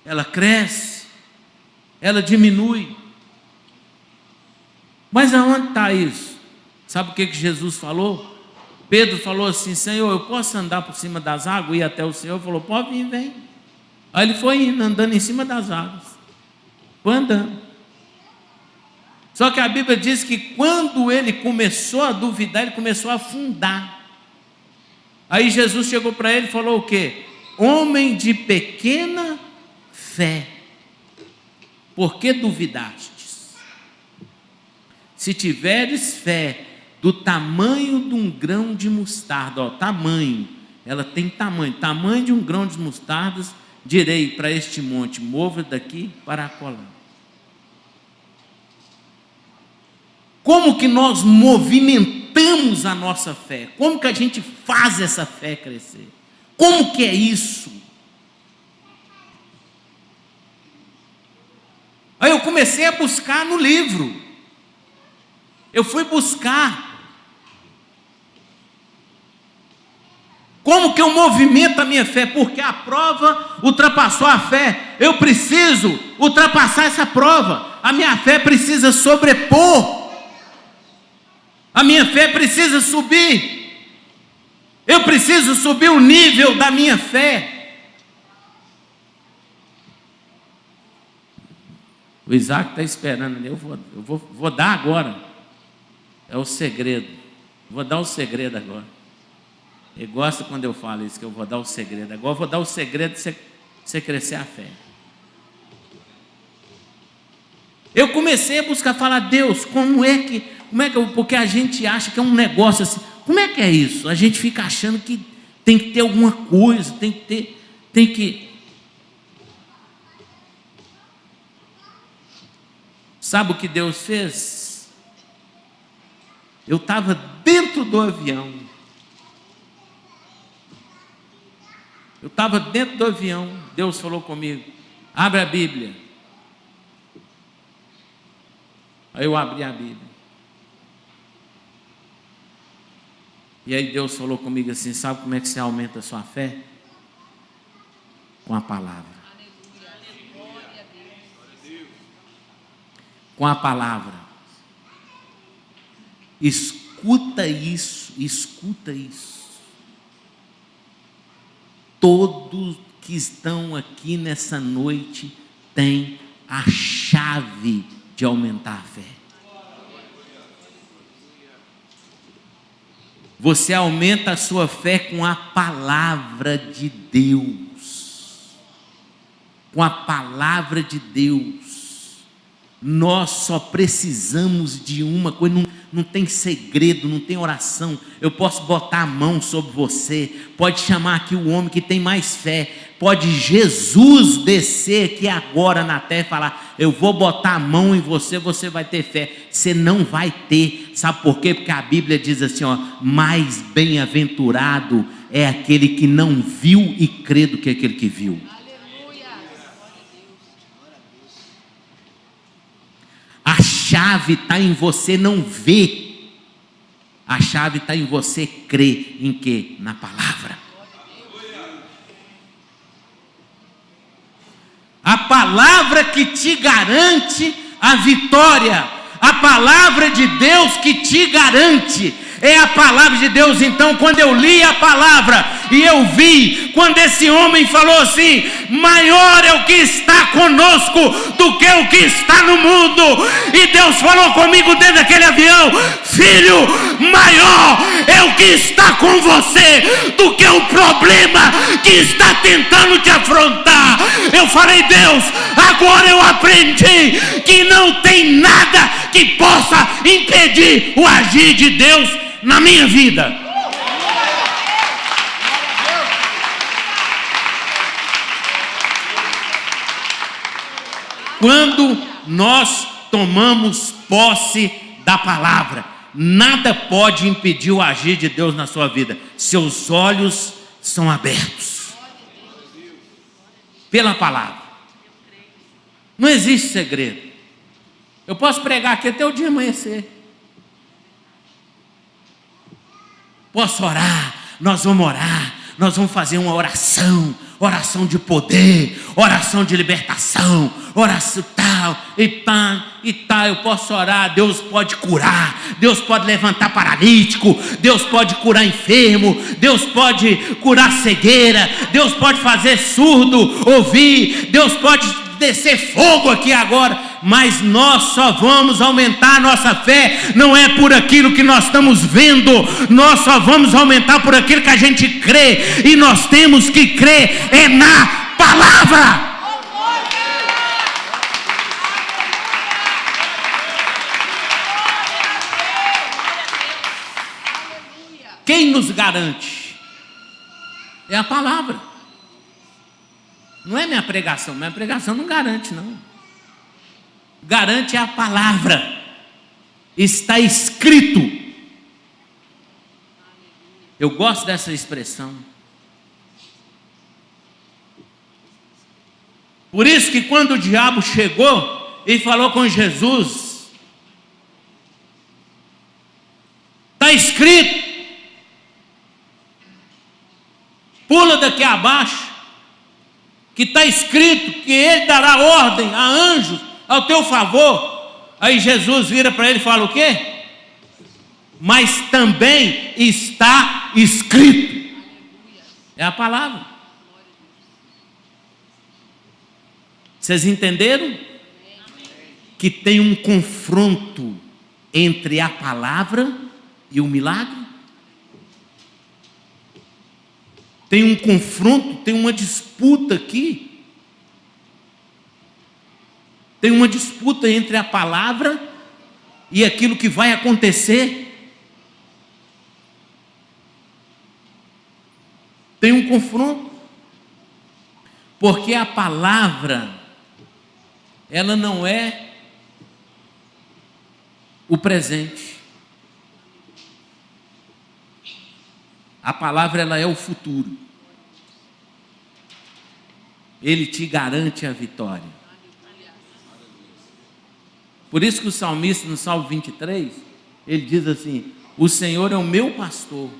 ela cresce, ela diminui. Mas aonde está isso? Sabe o que Jesus falou? Pedro falou assim: Senhor, eu posso andar por cima das águas e ir até o Senhor? Ele falou: pode vir, vem. Aí ele foi indo, andando em cima das águas. Foi andando. Só que a Bíblia diz que quando ele começou a duvidar, ele começou a afundar. Aí Jesus chegou para ele e falou o quê? Homem de pequena fé, por que duvidastes? Se tiveres fé do tamanho de um grão de mostarda, tamanho, ela tem tamanho de um grão de mostarda, direi para este monte: mova daqui para acolá. Como que nós movimentamos a nossa fé? Como que a gente faz essa fé crescer? Como que é isso? Aí eu comecei a buscar no livro. Eu fui buscar como que eu movimento a minha fé, porque a prova ultrapassou a fé. Eu preciso ultrapassar essa prova. A minha fé precisa sobrepor. A minha fé precisa subir. Eu preciso subir o nível da minha fé. O Isaac está esperando ali. Eu vou dar agora. É o segredo. Vou dar o segredo agora. Ele gosta quando eu falo isso, que eu vou dar o segredo. Agora eu vou dar o segredo de você crescer a fé. Eu comecei a buscar, falar, Deus, como é que porque a gente acha que é um negócio assim. Como é que é isso? A gente fica achando que tem que ter alguma coisa, tem que... Sabe o que Deus fez? Eu estava dentro do avião. Deus falou comigo, abre a Bíblia. Aí eu abri a Bíblia. E aí Deus falou comigo assim, sabe como é que você aumenta a sua fé? Com a palavra. Com a palavra. Escuta isso. Todos que estão aqui nessa noite têm a chave de aumentar a fé. Você aumenta a sua fé com a palavra de Deus. Com a palavra de Deus. Nós só precisamos de uma coisa, não tem segredo, não tem oração. Eu posso botar a mão sobre você, pode chamar aqui o homem que tem mais fé, pode Jesus descer aqui agora na terra e falar, eu vou botar a mão em você, você vai ter fé. Você não vai ter, sabe por quê? Porque a Bíblia diz assim, ó, mais bem-aventurado é aquele que não viu e crê do que aquele que viu. A chave está em você não ver. A chave está em você crer em quê? Na palavra. A palavra que te garante a vitória. A palavra de Deus que te garante. É a palavra de Deus. Então, quando eu li a palavra e eu vi, quando esse homem falou assim, maior é o que está conosco do que o que está no mundo, e Deus falou comigo dentro daquele avião, filho, maior é o que está com você do que o problema que está tentando te afrontar. Eu falei, Deus, agora eu aprendi que não tem nada que possa impedir o agir de Deus na minha vida. Quando nós tomamos posse da palavra, nada pode impedir o agir de Deus na sua vida. Seus olhos são abertos pela palavra. Não existe segredo. Eu posso pregar aqui até o dia amanhecer. Posso orar, nós vamos orar, nós vamos fazer uma oração de poder, oração de libertação, oração tal, e tal, eu posso orar, Deus pode curar, Deus pode levantar paralítico, Deus pode curar enfermo, Deus pode curar cegueira, Deus pode fazer surdo ouvir, Deus pode descer fogo aqui agora, mas nós só vamos aumentar a nossa fé, não é por aquilo que nós estamos vendo, nós só vamos aumentar por aquilo que a gente crê, e nós temos que crer é na palavra. Quem nos garante? É a palavra. Não é minha pregação não garante não. Garante é a palavra. está escrito. Eu gosto dessa expressão. Por isso que quando o diabo chegou e falou com Jesus, está escrito, pula daqui abaixo, que está escrito que ele dará ordem a anjos ao teu favor. Aí Jesus vira para ele e fala o quê? Mas também está escrito. É a palavra. Vocês entenderam? Que tem um confronto entre a palavra e o milagre? Tem um confronto, tem uma disputa aqui. Tem uma disputa entre a palavra e aquilo que vai acontecer. Tem um confronto. Porque a palavra, ela não é o presente. A palavra, ela é o futuro. Ele te garante a vitória. Por isso que o salmista, no Salmo 23, ele diz assim: o Senhor é o meu pastor.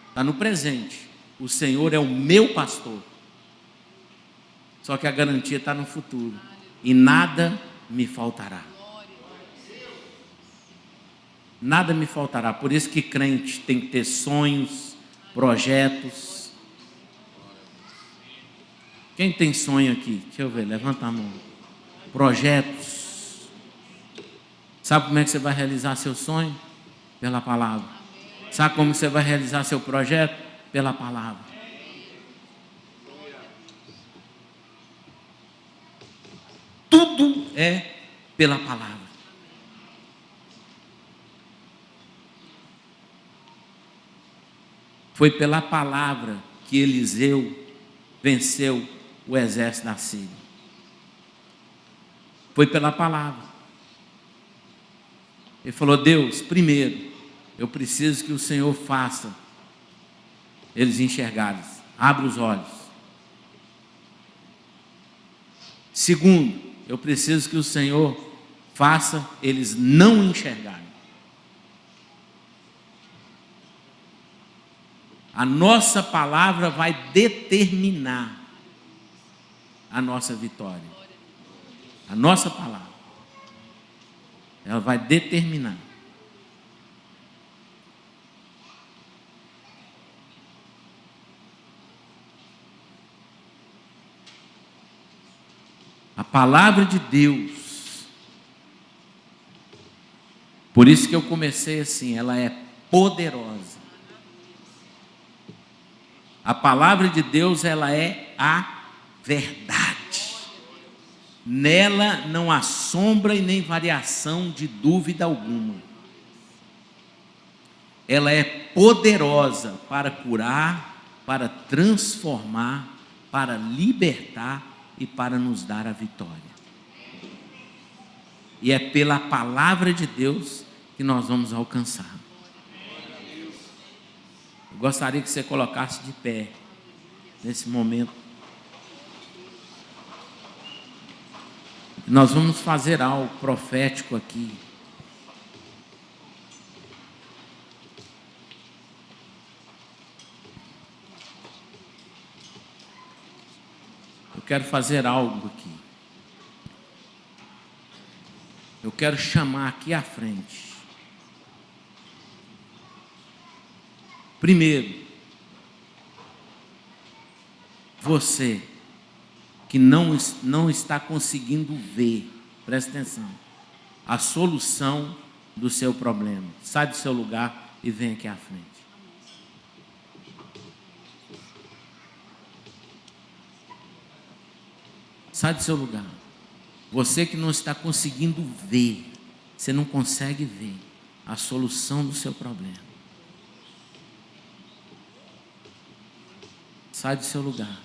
Está no presente. O Senhor é o meu pastor. Só que a garantia está no futuro. E nada me faltará. Nada me faltará. Por isso que crente tem que ter sonhos, projetos. Quem tem sonho aqui? Deixa eu ver, levanta a mão. Projetos. Sabe como é que você vai realizar seu sonho? Pela palavra. Sabe como você vai realizar seu projeto? Pela palavra. Tudo é pela palavra. Foi pela palavra que Eliseu venceu o exército da Síria. Foi pela palavra. Ele falou: Deus, primeiro, eu preciso que o Senhor faça eles enxergarem. Abra os olhos. Segundo, eu preciso que o Senhor faça eles não enxergarem. A nossa palavra vai determinar a nossa vitória. A nossa palavra. Ela vai determinar. A palavra de Deus. Por isso que eu comecei assim, ela é poderosa. A palavra de Deus, ela é a verdade. Nela não há sombra e nem variação de dúvida alguma. Ela é poderosa para curar, para transformar, para libertar e para nos dar a vitória. E é pela palavra de Deus que nós vamos alcançar. Eu gostaria que você colocasse de pé nesse momento. Nós vamos fazer algo profético aqui. Eu quero fazer algo aqui. Eu quero chamar aqui à frente. Primeiro, você que não está conseguindo ver, presta atenção, a solução do seu problema. Sai do seu lugar e vem aqui à frente. Sai do seu lugar. Você que não está conseguindo ver, você não consegue ver a solução do seu problema. Sai do seu lugar.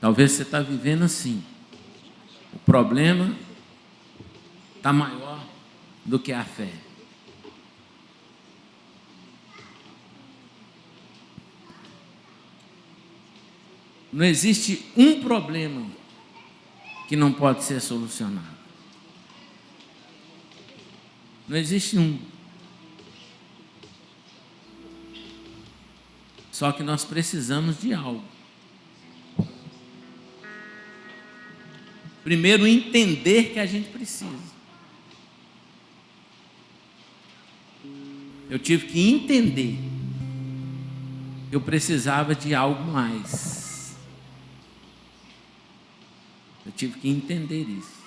Talvez você está vivendo assim. O problema está maior do que a fé. Não existe um problema que não pode ser solucionado. Não existe um. Só que nós precisamos de algo. Primeiro, entender que a gente precisa. Eu tive que entender que eu precisava de algo mais. Eu tive que entender isso.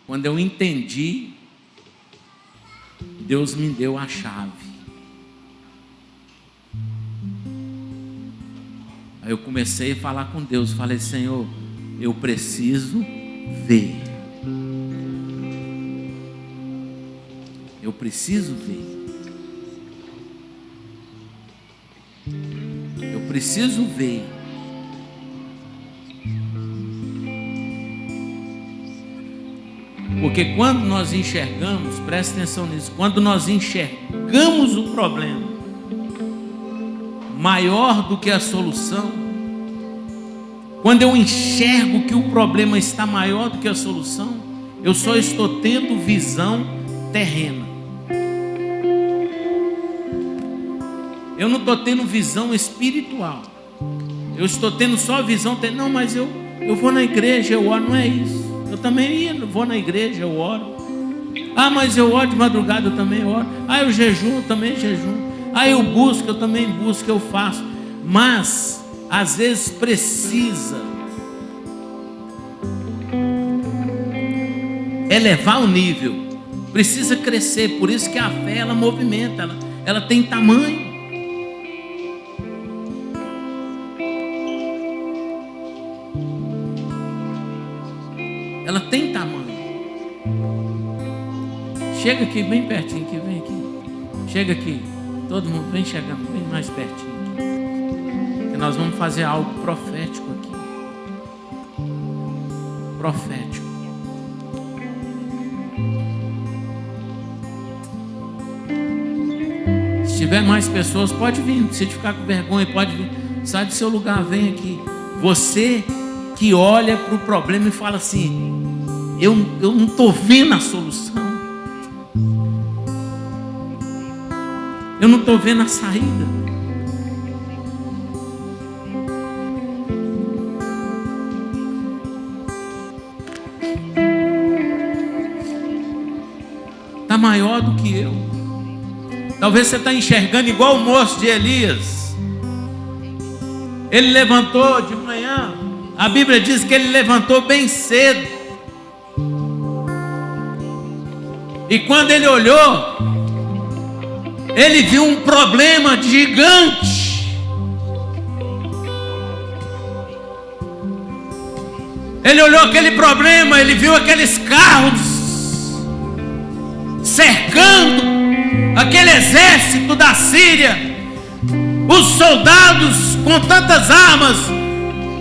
Quando eu entendi, Deus me deu a chave. Aí eu comecei a falar com Deus. Falei: Senhor, eu preciso ver. Eu preciso ver. Eu preciso ver. Porque quando nós enxergamos, presta atenção nisso, quando nós enxergamos o problema maior do que a solução, quando eu enxergo que o problema está maior do que a solução, eu só estou tendo visão terrena. Eu não estou tendo visão espiritual. Eu estou tendo só visão terrena. Não, mas eu vou na igreja, eu oro. Não é isso. Eu também vou na igreja, eu oro. Ah, mas eu oro de madrugada, eu também oro. Ah, eu jejuo, eu também jejuo. Ah, eu busco, eu também busco, eu faço. Mas às vezes precisa elevar o nível, precisa crescer. Por isso que a fé, ela movimenta, ela tem tamanho. Ela tem tamanho. Chega aqui bem pertinho, aqui, vem aqui. Chega aqui, todo mundo vem chegando bem mais pertinho aqui. Que nós vamos fazer algo profético aqui. Profético. Se tiver mais pessoas, pode vir. Se ficar com vergonha, pode vir. Sai do seu lugar, vem aqui. Você que olha para o problema e fala assim: eu não estou vendo a solução. Eu não estou vendo a saída. Está maior do que eu. Talvez você está enxergando igual o moço de Elias. Ele levantou de manhã. A Bíblia diz que ele levantou bem cedo. E quando ele olhou, ele viu um problema gigante. Ele olhou aquele problema, ele viu aqueles carros cercando aquele exército da Síria, os soldados com tantas armas,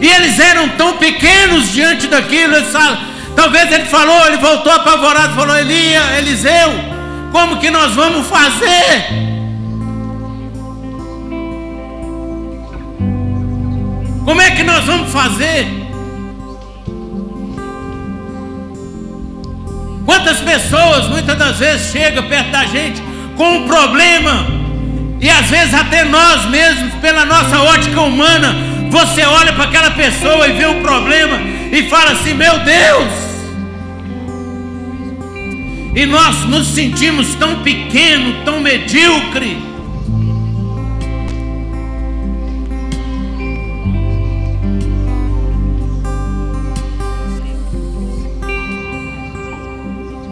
e eles eram tão pequenos diante daquilo. Talvez ele falou, ele voltou apavorado, falou: Eliseu, como que nós vamos fazer? Como é que nós vamos fazer? Quantas pessoas muitas das vezes chegam perto da gente com um problema, e às vezes até nós mesmos, pela nossa ótica humana, você olha para aquela pessoa e vê um problema e fala assim: meu Deus! E nós nos sentimos tão pequenos, tão medíocres.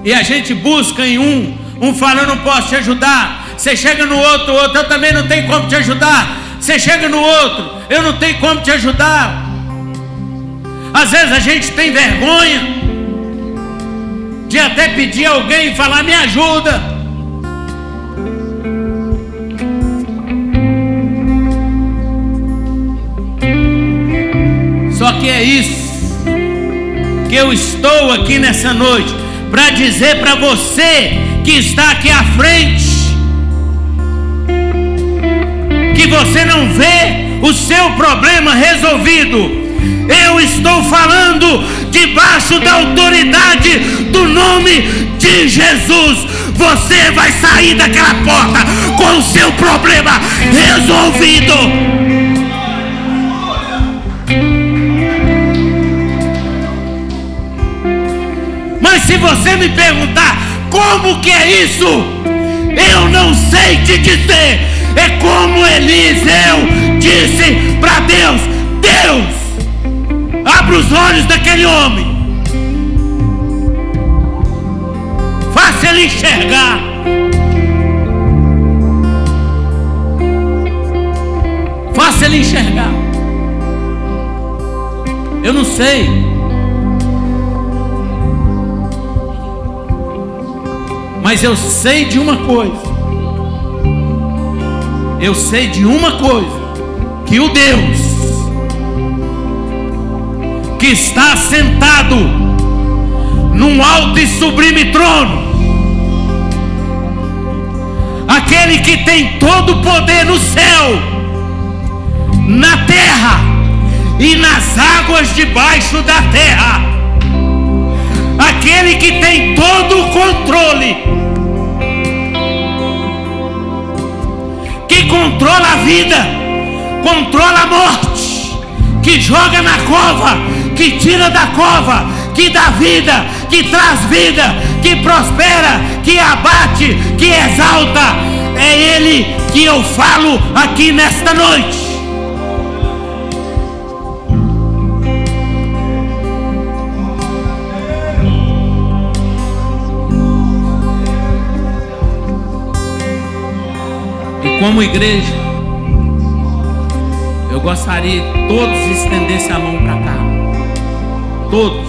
E a gente busca em um fala: eu não posso te ajudar. Você chega no outro, eu também não tenho como te ajudar. Você chega no outro, eu não tenho como te ajudar. Às vezes a gente tem vergonha de até pedir a alguém e falar: me ajuda. que é isso que eu estou aqui nessa noite para dizer para você que está aqui à frente, que você não vê o seu problema resolvido. Eu estou falando debaixo da autoridade do nome de Jesus. Você vai sair daquela porta com o seu problema resolvido. Mas se você me perguntar como que é isso, eu não sei te dizer. É como Eliseu disse para Deus: Deus, abra os olhos daquele homem, faça ele enxergar. Faça ele enxergar. Eu não sei, mas eu sei de uma coisa. Eu sei de uma coisa: que o Deus que está sentado num alto e sublime trono, aquele que tem todo o poder no céu, na terra e nas águas debaixo da terra, aquele que tem todo o controle, que controla a vida, controla a morte, que joga na cova, que tira da cova, que dá vida, que traz vida, que prospera, que abate, que exalta. É Ele que eu falo aqui nesta noite. E como igreja, eu gostaria que todos estendessem a mão para cá. Todos.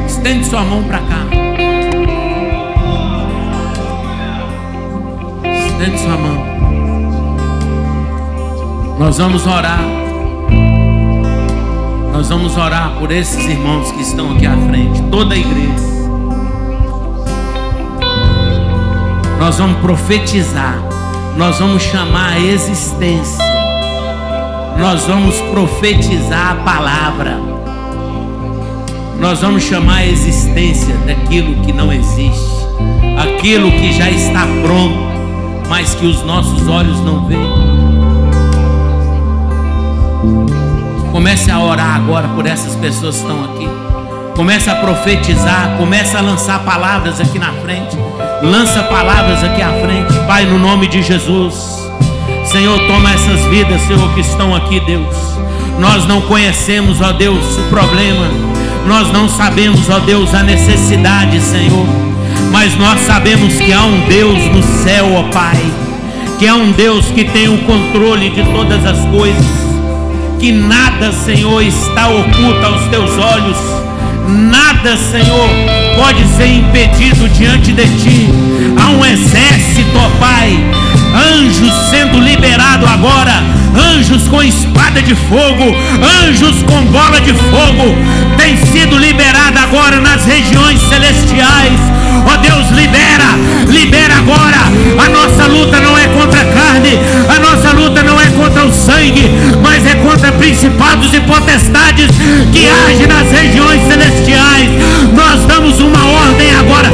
Estende sua mão para cá. Estende sua mão. Nós vamos orar. Nós vamos orar por esses irmãos que estão aqui à frente. Toda a igreja. Nós vamos profetizar. Nós vamos chamar a existência. Nós vamos profetizar a palavra. Nós vamos chamar a existência daquilo que não existe, aquilo que já está pronto, mas que os nossos olhos não veem. Comece a orar agora por essas pessoas que estão aqui. Comece a profetizar, comece a lançar palavras aqui na frente. Lança palavras aqui à frente. Pai, no nome de Jesus, Senhor, toma essas vidas, Senhor, que estão aqui, Deus. Nós não conhecemos, ó Deus, o problema. Nós não sabemos, ó Deus, a necessidade, Senhor. Mas nós sabemos que há um Deus no céu, ó Pai. Que há um Deus que tem o controle de todas as coisas. Que nada, Senhor, está oculto aos teus olhos. Nada, Senhor, pode ser impedido diante de Ti. Há um exército, ó Pai. Anjos sendo liberados agora. Anjos com espada de fogo. Anjos com bola de fogo. Tem sido liberado agora nas regiões celestiais. Ó Deus, libera agora. A nossa luta não é contra a carne. A nossa luta não é contra o sangue, mas é contra principados e potestades que agem nas regiões celestiais. Nós damos uma ordem agora.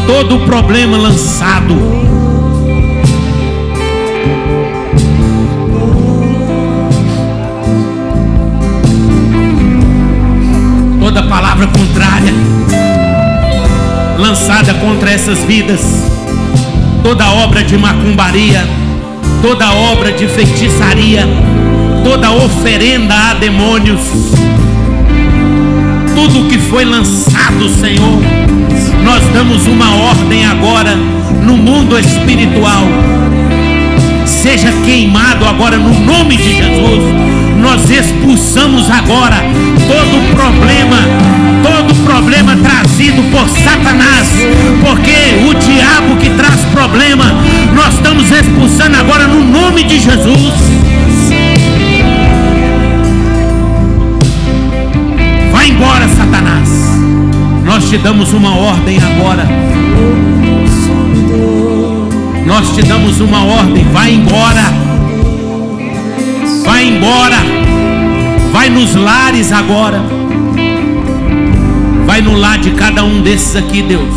Todo problema lançado, toda palavra contrária lançada contra essas vidas, toda obra de macumbaria, toda obra de feitiçaria, toda oferenda a demônios, tudo que foi lançado, Senhor, nós damos uma ordem agora no mundo espiritual. Seja queimado agora no nome de Jesus. Nós expulsamos agora todo problema trazido por Satanás, porque o diabo que traz problema, nós estamos expulsando agora no nome de Jesus. Vai embora, Satanás. Nós te damos uma ordem agora. Nós te damos uma ordem. Vai embora. Vai embora. Vai nos lares agora. Vai no lar de cada um desses aqui, Deus.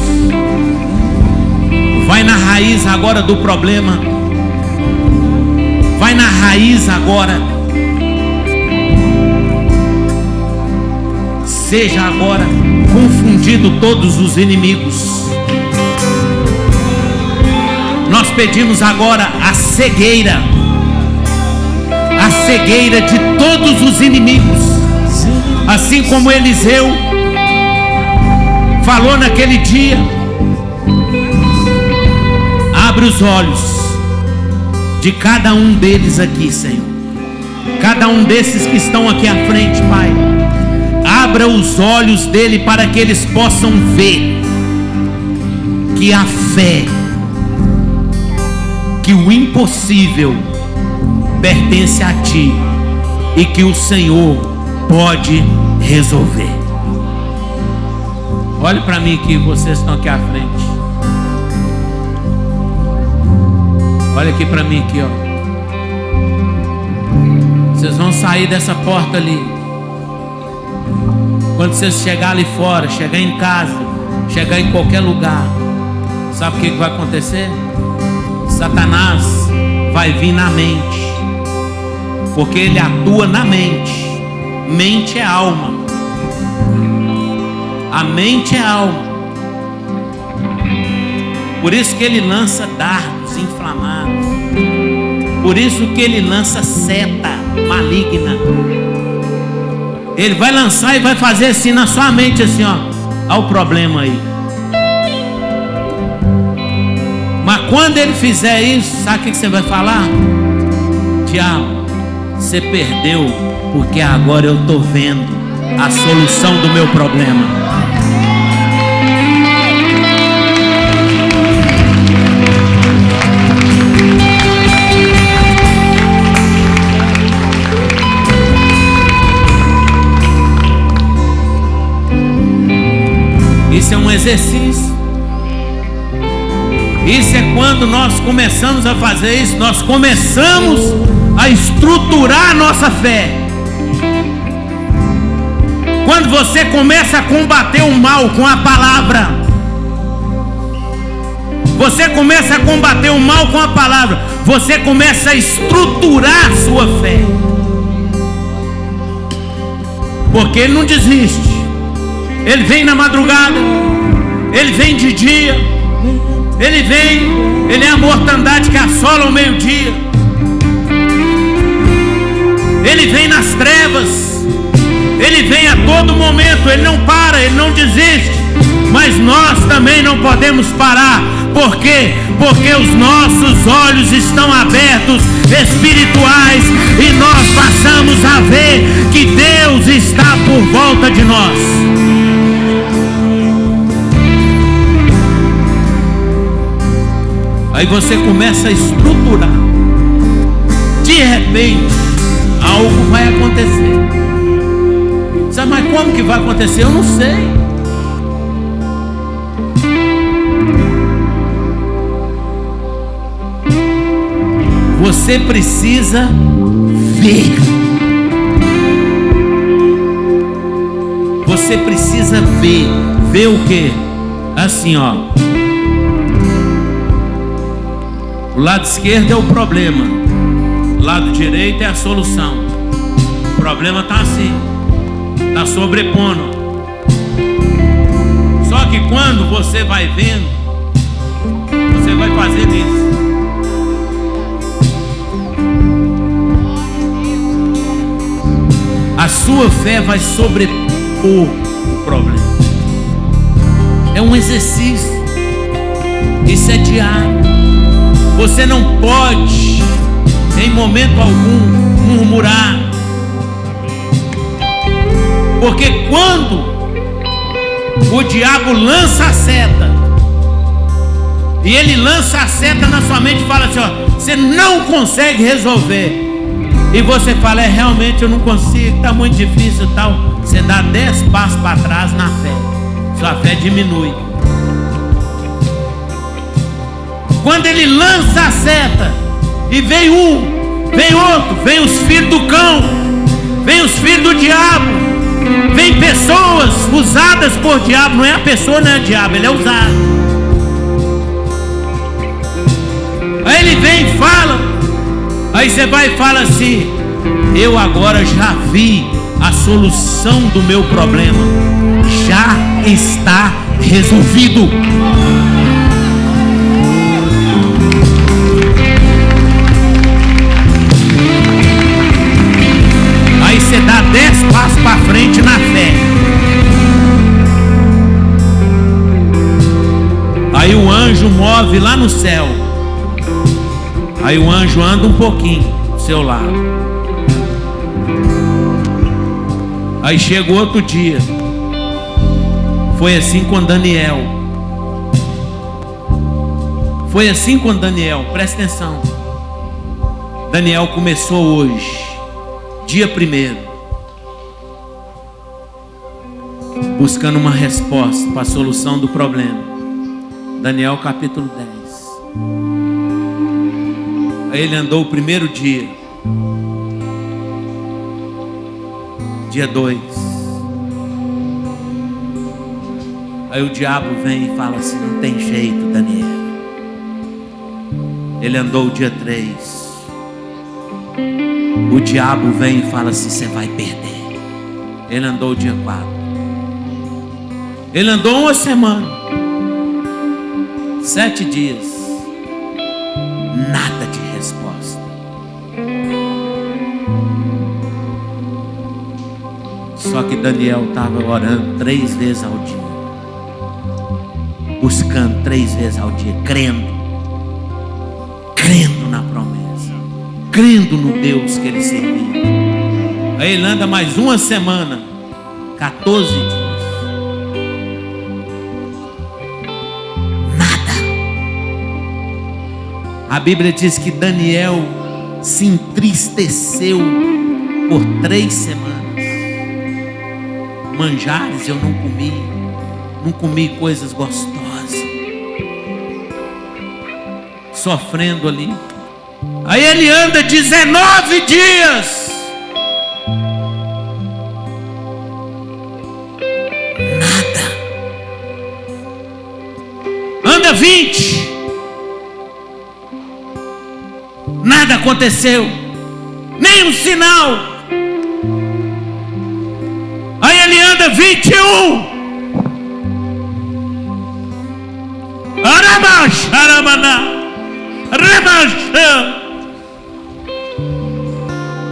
Vai na raiz agora do problema. Vai na raiz agora. Seja agora confundido todos os inimigos. Nós pedimos agora a cegueira de todos os inimigos. Assim como Eliseu falou naquele dia: abre os olhos de cada um deles aqui, Senhor. Cada um desses que estão aqui à frente, Pai. Abra os olhos dele para que eles possam ver que a fé, que o impossível pertence a Ti e que o Senhor pode resolver. Olhe para mim aqui, vocês estão aqui à frente. Olha aqui para mim aqui, ó. Vocês vão sair dessa porta ali. Quando vocês chegarem ali fora, chegar em casa, chegar em qualquer lugar, sabe o que vai acontecer? Satanás vai vir na mente, porque ele atua na mente. Mente é alma. A mente é alma. Por isso que ele lança dardos inflamados. Por isso que ele lança seta maligna. Ele vai lançar e vai fazer assim na sua mente, assim, ó. Olha o problema aí. Mas quando ele fizer isso, sabe o que você vai falar? Diabo, você perdeu, porque agora eu estou vendo a solução do meu problema. Isso é um exercício. Isso é quando nós começamos a fazer isso. Nós começamos a estruturar a nossa fé. Quando você começa a combater o mal com a palavra. Você começa a combater o mal com a palavra. Você começa a estruturar a sua fé. Porque ele não desiste. Ele vem na madrugada, ele vem de dia, ele é a mortandade que assola o meio-dia, ele vem nas trevas, ele vem a todo momento, ele não para, ele não desiste. Mas nós também não podemos parar. Por quê? Porque os nossos olhos estão abertos, espirituais, e nós passamos a ver que Deus está por volta de nós. Aí você começa a estruturar. De repente, algo vai acontecer. Sabe, mas como que vai acontecer? Eu não sei. Você precisa ver. Você precisa ver. Ver o quê? Assim, ó. O lado esquerdo é o problema, o lado direito é a solução. O problema está assim, está sobrepondo. Só que quando você vai vendo, você vai fazendo isso. A sua fé vai sobrepor o problema. É um exercício. Isso é diário. Você não pode, em momento algum, murmurar. Porque quando o diabo lança a seta, E ele lança a seta na sua mente e fala assim, ó, você não consegue resolver. E você fala, realmente eu não consigo, está muito difícil e tal. Você dá 10 passos para trás na fé. Sua fé diminui. Quando ele lança a seta, e vem um, vem outro, vem os filhos do cão, vem os filhos do diabo, vem pessoas usadas por diabo. Não é a pessoa, não é o diabo, ele é usado. Aí ele vem e fala. Aí você vai e fala assim, eu agora já vi a solução do meu problema. Já está resolvido. Aí você dá 10 passos para frente na fé. Aí o anjo move lá no céu. Aí o anjo anda um pouquinho do seu lado. Aí chega outro dia. Foi assim com Daniel. Foi assim com Daniel. Presta atenção. Daniel começou hoje, dia 1º, buscando uma resposta para a solução do problema. Daniel capítulo 10. Aí ele andou o primeiro dia. Dia 2. Aí o diabo vem e fala assim, não tem jeito, Daniel. Ele andou o dia 3. O diabo vem e fala assim, você vai perder. Ele andou o dia 4. Ele andou uma semana. 7 dias. Nada de resposta. Só que Daniel estava orando 3 vezes ao dia, buscando 3 vezes ao dia, crendo na promessa, crendo no Deus que ele servia. Aí ele anda mais uma semana, 14 dias, nada. A Bíblia diz que Daniel se entristeceu por 3 semanas. Manjares eu não comi coisas gostosas, sofrendo ali. Aí ele anda 19 dias, nada. Anda 20, nada aconteceu, nem um sinal. Aí ele anda 21.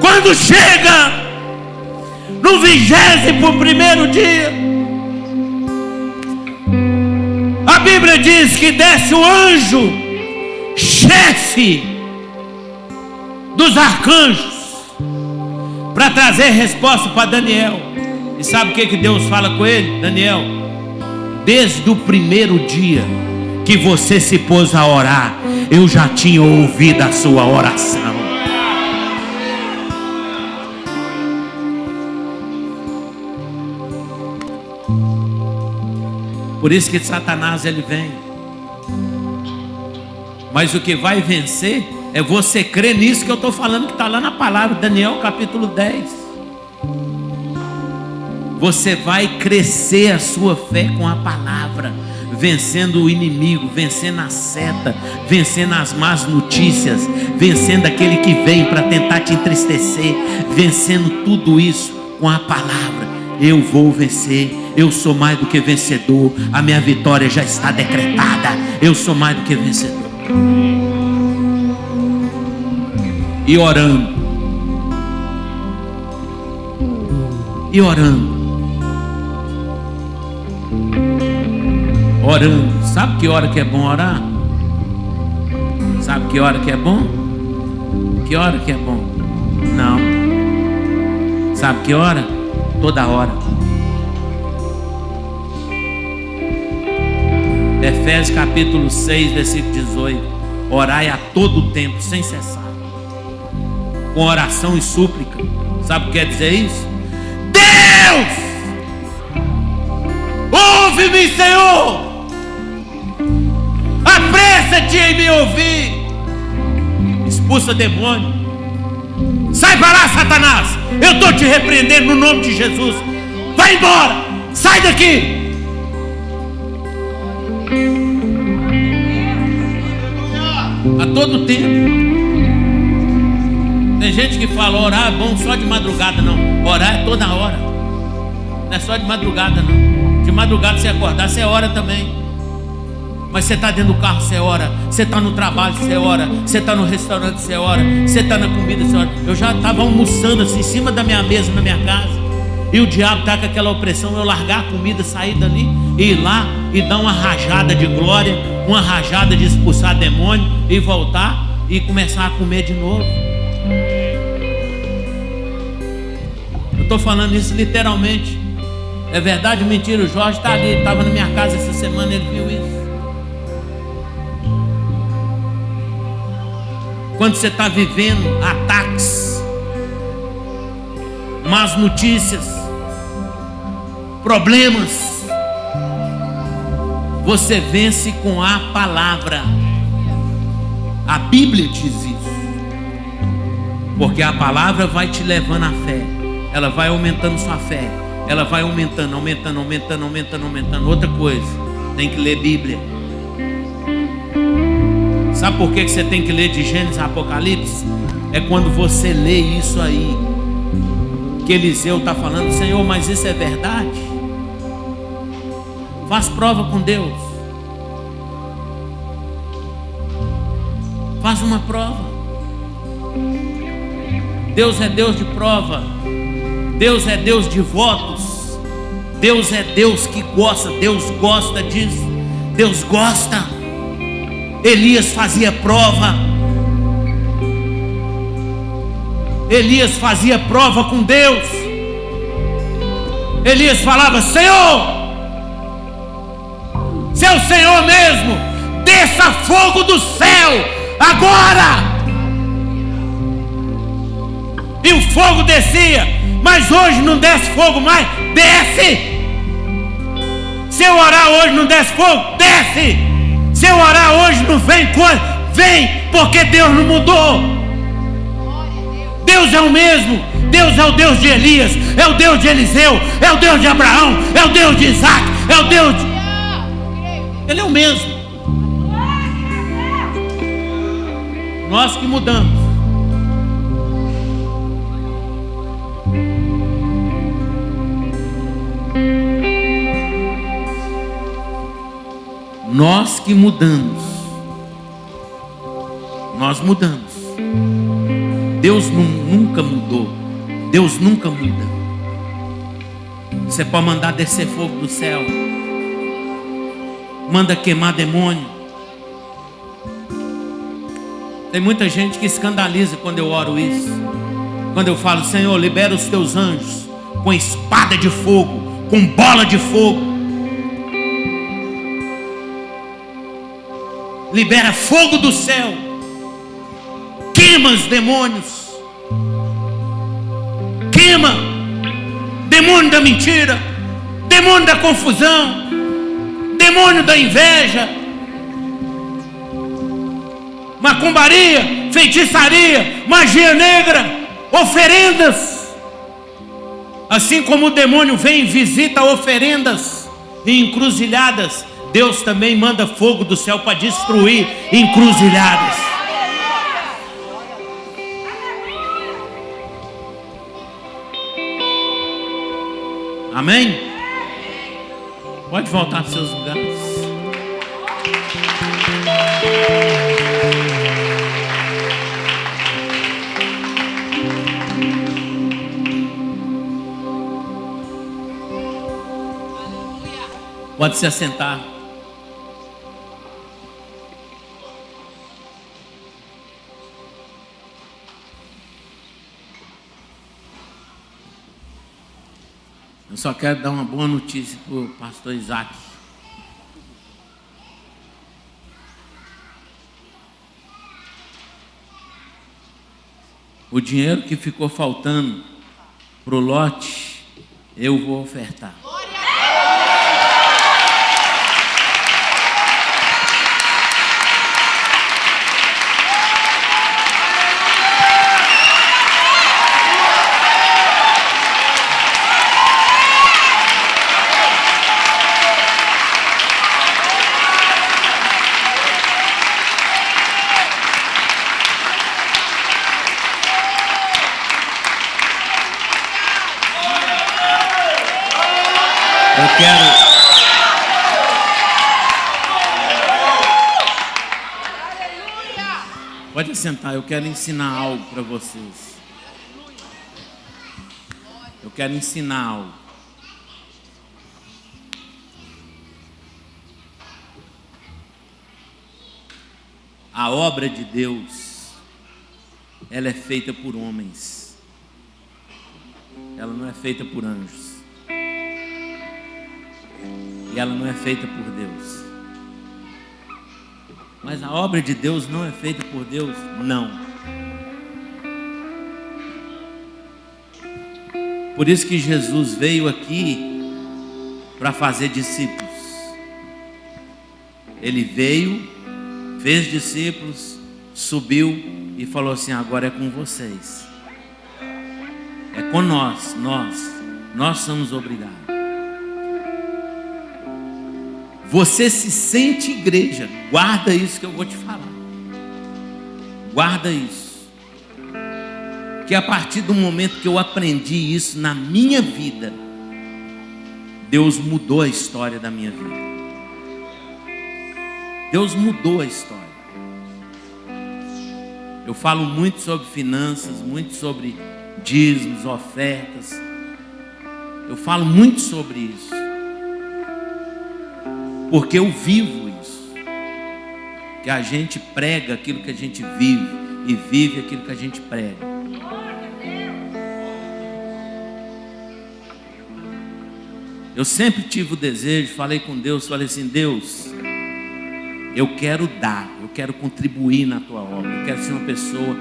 Quando chega no 21º dia, a Bíblia diz que desce o anjo, chefe dos arcanjos, para trazer resposta para Daniel. E sabe o que Deus fala com ele? Daniel, desde o primeiro dia que você se pôs a orar, eu já tinha ouvido a sua oração. Por isso que Satanás ele vem. Mas o que vai vencer é você crer nisso que eu estou falando, que está lá na palavra, Daniel capítulo 10. Você vai crescer a sua fé com a palavra, vencendo o inimigo, vencendo a seta, vencendo as más notícias, vencendo aquele que vem para tentar te entristecer, vencendo tudo isso com a palavra. Eu vou vencer, eu sou mais do que vencedor, a minha vitória já está decretada, eu sou mais do que vencedor. E orando, orando. Sabe que hora que é bom orar? Sabe que hora que é bom? Que hora que é bom? Não. Sabe que hora? Toda hora. Efésios capítulo 6, versículo 18. Orai a todo tempo, sem cessar, com oração e súplica. Sabe o que quer dizer isso? Deus, ouve-me, Senhor. Apressa-te em me ouvir. Expulsa demônio. Sai para lá, Satanás. Eu estou te repreendendo no nome de Jesus. Vai embora. Sai daqui. A todo tempo. Tem gente que fala orar é bom só de madrugada. Não, orar é toda hora. Não é só de madrugada não. De madrugada você acordar, você ora também. Mas você está dentro do carro, você ora. Você está no trabalho, você ora. Você está no restaurante, você ora. Você está na comida, você ora. Eu já estava almoçando assim, em cima da minha mesa, na minha casa. E o diabo está com aquela opressão. Eu largar a comida, sair dali e ir lá e dar uma rajada de glória, uma rajada de expulsar demônio e voltar e começar a comer de novo. Eu estou falando isso literalmente. É verdade ou mentira? O Jorge está ali, estava na minha casa essa semana, ele viu isso. Quando você está vivendo ataques, más notícias, problemas, você vence com a palavra. A Bíblia diz isso. Porque a palavra vai te levando à fé. Ela vai aumentando sua fé. Ela vai aumentando. Outra coisa, tem que ler Bíblia. Sabe por que você tem que ler de Gênesis a Apocalipse? É quando você lê isso aí, que Eliseu está falando: Senhor, mas isso é verdade? Faz prova com Deus. Faz uma prova. Deus é Deus de prova. Deus é Deus de votos. Deus é Deus que gosta. Deus gosta disso. Deus gosta. Elias fazia prova. Elias fazia prova com Deus. Elias falava: Senhor, se é o Senhor mesmo, desça fogo do céu agora. E o fogo descia. Mas hoje não desce fogo mais. Desce. Se eu orar hoje não desce fogo, desce. Se eu orar hoje não vem coisa, vem, porque Deus não mudou. Deus é o mesmo. Deus é o Deus de Elias, é o Deus de Eliseu, é o Deus de Abraão, é o Deus de Isaac, é o Deus de... Ele é o mesmo. Nós que mudamos. Nós que mudamos. Nós mudamos. Deus nunca mudou. Deus nunca muda. Você pode mandar descer fogo do céu. Manda queimar demônio. Tem muita gente que escandaliza quando eu oro isso. Quando eu falo: Senhor, libera os teus anjos com espada de fogo, com bola de fogo. Libera fogo do céu. Queima os demônios. Queima demônio da mentira, demônio da confusão, demônio da inveja, macumbaria, feitiçaria, magia negra, oferendas. Assim como o demônio vem e visita oferendas e encruzilhadas, Deus também manda fogo do céu para destruir encruzilhadas. Amém? Pode voltar para os seus lugares. Pode se assentar. Eu só quero dar uma boa notícia para o pastor Isaac. O dinheiro que ficou faltando para o lote, eu vou ofertar. Eu quero. Pode sentar, eu quero ensinar algo para vocês. Eu quero ensinar algo. A obra de Deus, ela é feita por homens. Ela não é feita por anjos. E ela não é feita por Deus. Mas a obra de Deus não é feita por Deus? Não. Por isso que Jesus veio aqui para fazer discípulos. Ele veio, fez discípulos, subiu e falou assim: agora é com vocês. É com nós somos obrigados. Você se sente igreja, guarda isso que eu vou te falar. Guarda isso. Que a partir do momento que eu aprendi isso na minha vida, Deus mudou a história da minha vida. Deus mudou a história. Eu falo muito sobre finanças, muito sobre dízimos, ofertas. Eu falo muito sobre isso. Porque eu vivo isso. Que a gente prega aquilo que a gente vive e vive aquilo que a gente prega. Eu sempre tive o desejo, falei com Deus, falei assim: Deus, eu quero dar, eu quero contribuir na tua obra, eu quero ser uma pessoa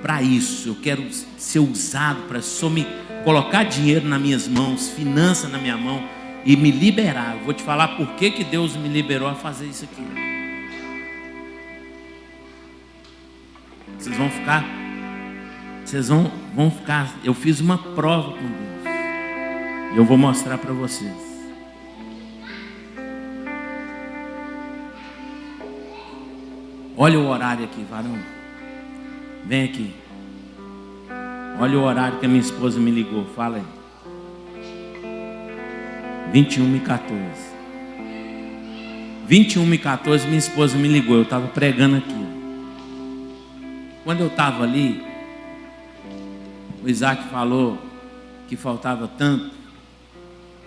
para isso, eu quero ser usado para só me colocar dinheiro nas minhas mãos, finança na minha mão e me liberar. Eu vou te falar por que Deus me liberou a fazer isso aqui. Vocês vão ficar, eu fiz uma prova com Deus. E eu vou mostrar para vocês. Olha o horário aqui, varão. Vem aqui. Olha o horário que a minha esposa me ligou. Fala aí. 21h14. 21h14 minha esposa me ligou. Eu estava pregando aqui. Quando eu estava ali, o Isaac falou que faltava tanto.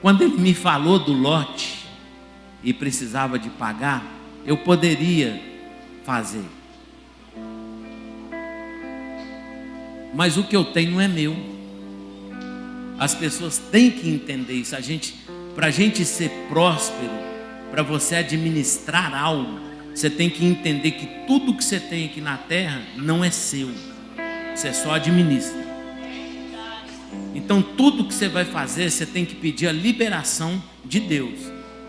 Quando ele me falou do lote e precisava de pagar, eu poderia fazer. Mas o que eu tenho não é meu. As pessoas têm que entender isso. Para a gente ser próspero, para você administrar algo, você tem que entender que tudo que você tem aqui na terra não é seu. Você só administra. Então tudo que você vai fazer, você tem que pedir a liberação de Deus.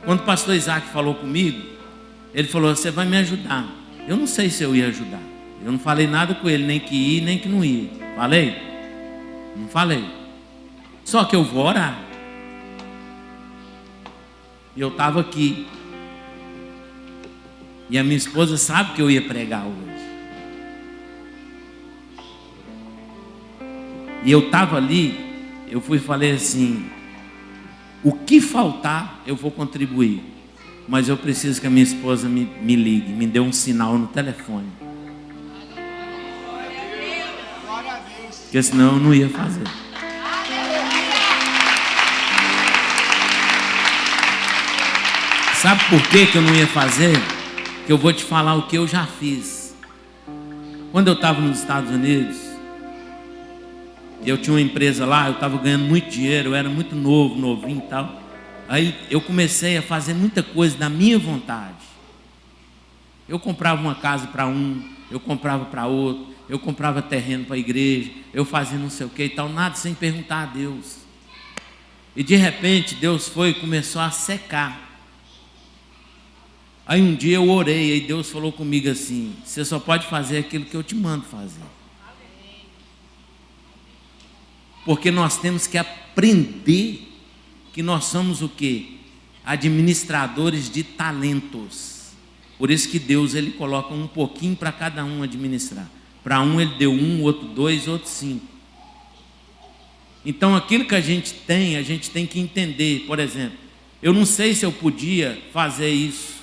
Quando o pastor Isaac falou comigo, ele falou: você vai me ajudar. Eu não sei se eu ia ajudar. Eu não falei nada com ele, nem que ia, nem que não ia. Falei? Não falei. Só que eu vou orar. E eu estava aqui. E a minha esposa sabe que eu ia pregar hoje. E eu estava ali, eu fui e falei assim: o que faltar, eu vou contribuir. Mas eu preciso que a minha esposa me ligue, me dê um sinal no telefone. Porque senão eu não ia fazer. Sabe por que eu não ia fazer? Que eu vou te falar o que eu já fiz. Quando eu estava nos Estados Unidos, eu tinha uma empresa lá, eu estava ganhando muito dinheiro, eu era muito novinho e tal. Aí eu comecei a fazer muita coisa da minha vontade. Eu comprava uma casa para um, eu comprava para outro, eu comprava terreno para a igreja, eu fazia não sei o que e tal, nada sem perguntar a Deus. E de repente Deus foi e começou a secar. Aí um dia eu orei, aí Deus falou comigo assim: você só pode fazer aquilo que eu te mando fazer. Porque nós temos que aprender que nós somos o quê? Administradores de talentos. Por isso que Deus ele coloca um pouquinho para cada um administrar. Para um ele deu 1, outro 2, outro 5. Então aquilo que a gente tem que entender. Por exemplo, eu não sei se eu podia fazer isso.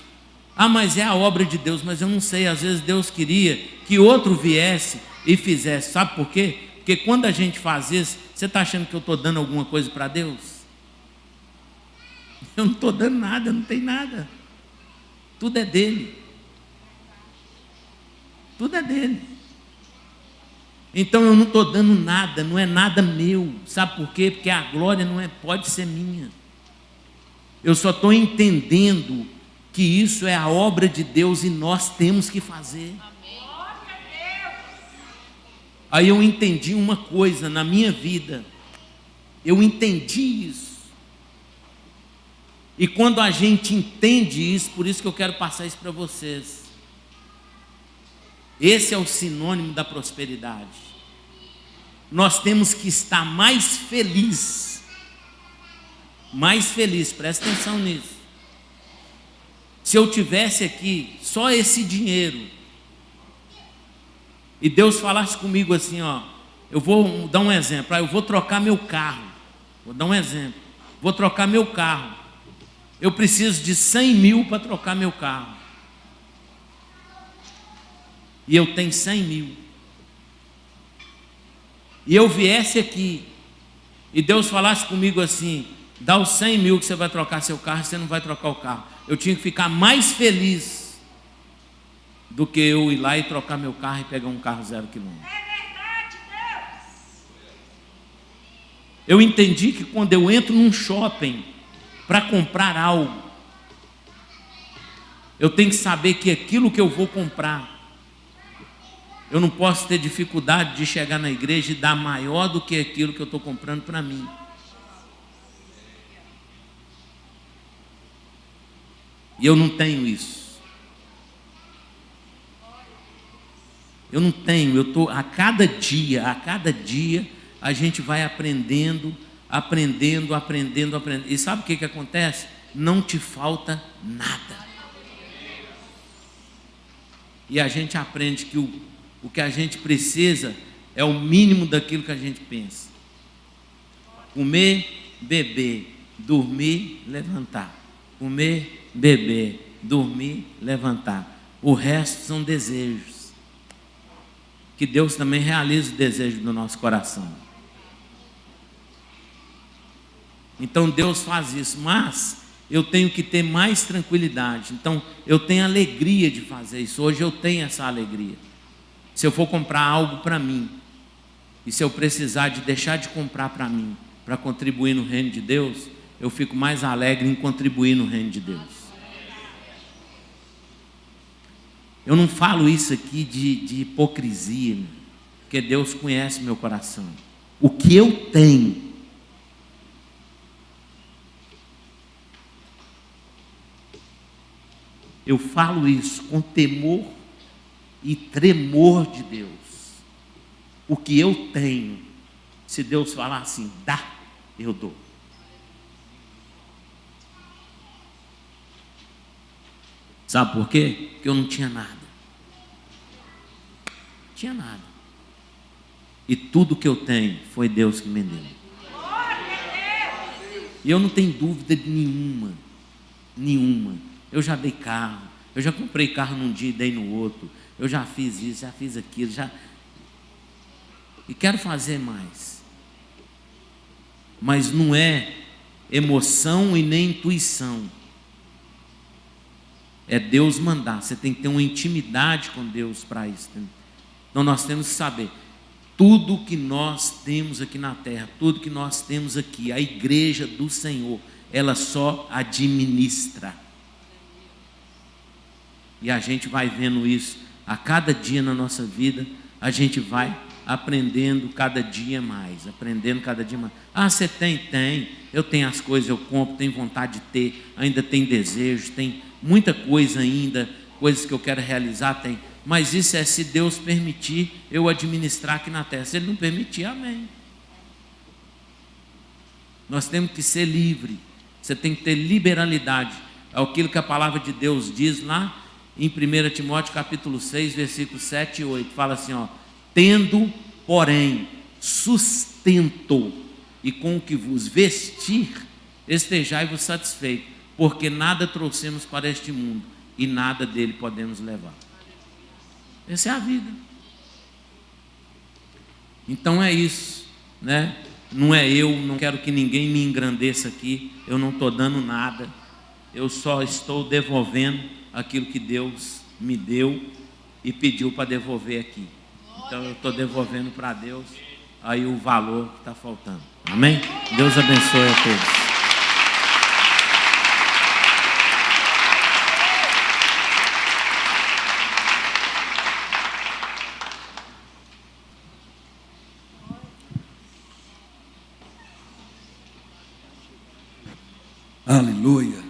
Ah, mas é a obra de Deus, mas eu não sei. Às vezes Deus queria que outro viesse e fizesse. Sabe por quê? Porque quando a gente faz isso, você está achando que eu estou dando alguma coisa para Deus? Eu não estou dando nada, não tem nada. Tudo é dele. Tudo é dele. Então eu não estou dando nada, não é nada meu. Sabe por quê? Porque a glória não pode ser minha. Eu só estou entendendo que isso é a obra de Deus e nós temos que fazer. Aí eu entendi uma coisa na minha vida. Eu entendi isso. E quando a gente entende isso, por isso que eu quero passar isso para vocês. Esse é o sinônimo da prosperidade. Nós temos que estar mais feliz. Mais feliz, presta atenção nisso. Se eu tivesse aqui só esse dinheiro, e Deus falasse comigo assim, ó, eu vou dar um exemplo, eu vou trocar meu carro, vou dar um exemplo, vou trocar meu carro, eu preciso de 100 mil para trocar meu carro, e eu tenho 100 mil, e eu viesse aqui, e Deus falasse comigo assim, dá os 100 mil que você vai trocar seu carro, você não vai trocar o carro, eu tinha que ficar mais feliz do que eu ir lá e trocar meu carro e pegar um carro 0 quilômetro. É verdade, Deus. Eu entendi que quando eu entro num shopping para comprar algo, eu tenho que saber que aquilo que eu vou comprar, eu não posso ter dificuldade de chegar na igreja e dar maior do que aquilo que eu estou comprando para mim. E eu não tenho isso. Eu não tenho, eu estou a cada dia, a gente vai aprendendo. E sabe o que acontece? Não te falta nada. E a gente aprende que o que a gente precisa é o mínimo daquilo que a gente pensa. Comer, beber, dormir, levantar. Comer, beber, dormir, levantar. O resto são desejos. Que Deus também realize o desejo do nosso coração. Então Deus faz isso, mas eu tenho que ter mais tranquilidade. Então eu tenho alegria de fazer isso. Hoje eu tenho essa alegria. Se eu for comprar algo para mim, e se eu precisar de deixar de comprar para mim, para contribuir no reino de Deus, eu fico mais alegre em contribuir no reino de Deus. Eu não falo isso aqui de hipocrisia, porque Deus conhece meu coração. O que eu tenho, eu falo isso com temor e tremor de Deus. O que eu tenho, se Deus falar assim, dá, eu dou. Sabe por quê? Porque eu não tinha nada. Não tinha nada. E tudo que eu tenho foi Deus que me deu. E eu não tenho dúvida nenhuma. Eu já dei carro. Eu já comprei carro num dia e dei no outro. Eu já fiz isso, já fiz aquilo. E quero fazer mais. Mas não é emoção e nem intuição. É Deus mandar. Você tem que ter uma intimidade com Deus para isso. Então nós temos que saber. Tudo que nós temos aqui na terra, tudo que nós temos aqui, a igreja do Senhor, ela só administra. E a gente vai vendo isso a cada dia na nossa vida, a gente vai aprendendo cada dia mais, aprendendo cada dia mais. Ah, você tem? Tem. Eu tenho as coisas, eu compro, tenho vontade de ter, ainda tem desejo, tem muita coisa ainda, coisas que eu quero realizar, tem. Mas isso é se Deus permitir eu administrar aqui na terra. Se Ele não permitir, amém. Nós temos que ser livre. Você tem que ter liberalidade. É aquilo que a palavra de Deus diz lá em 1 Timóteo capítulo 6, versículos 7 e 8. Fala assim, ó: tendo, porém, sustento e com o que vos vestir, estejai-vos satisfeitos, porque nada trouxemos para este mundo e nada dele podemos levar. Essa é a vida. Então é isso, né? Não é eu, não quero que ninguém me engrandeça aqui, eu não estou dando nada, eu só estou devolvendo aquilo que Deus me deu e pediu para devolver aqui. Então eu estou devolvendo para Deus aí o valor que está faltando. Amém? Deus abençoe a todos. Aleluia.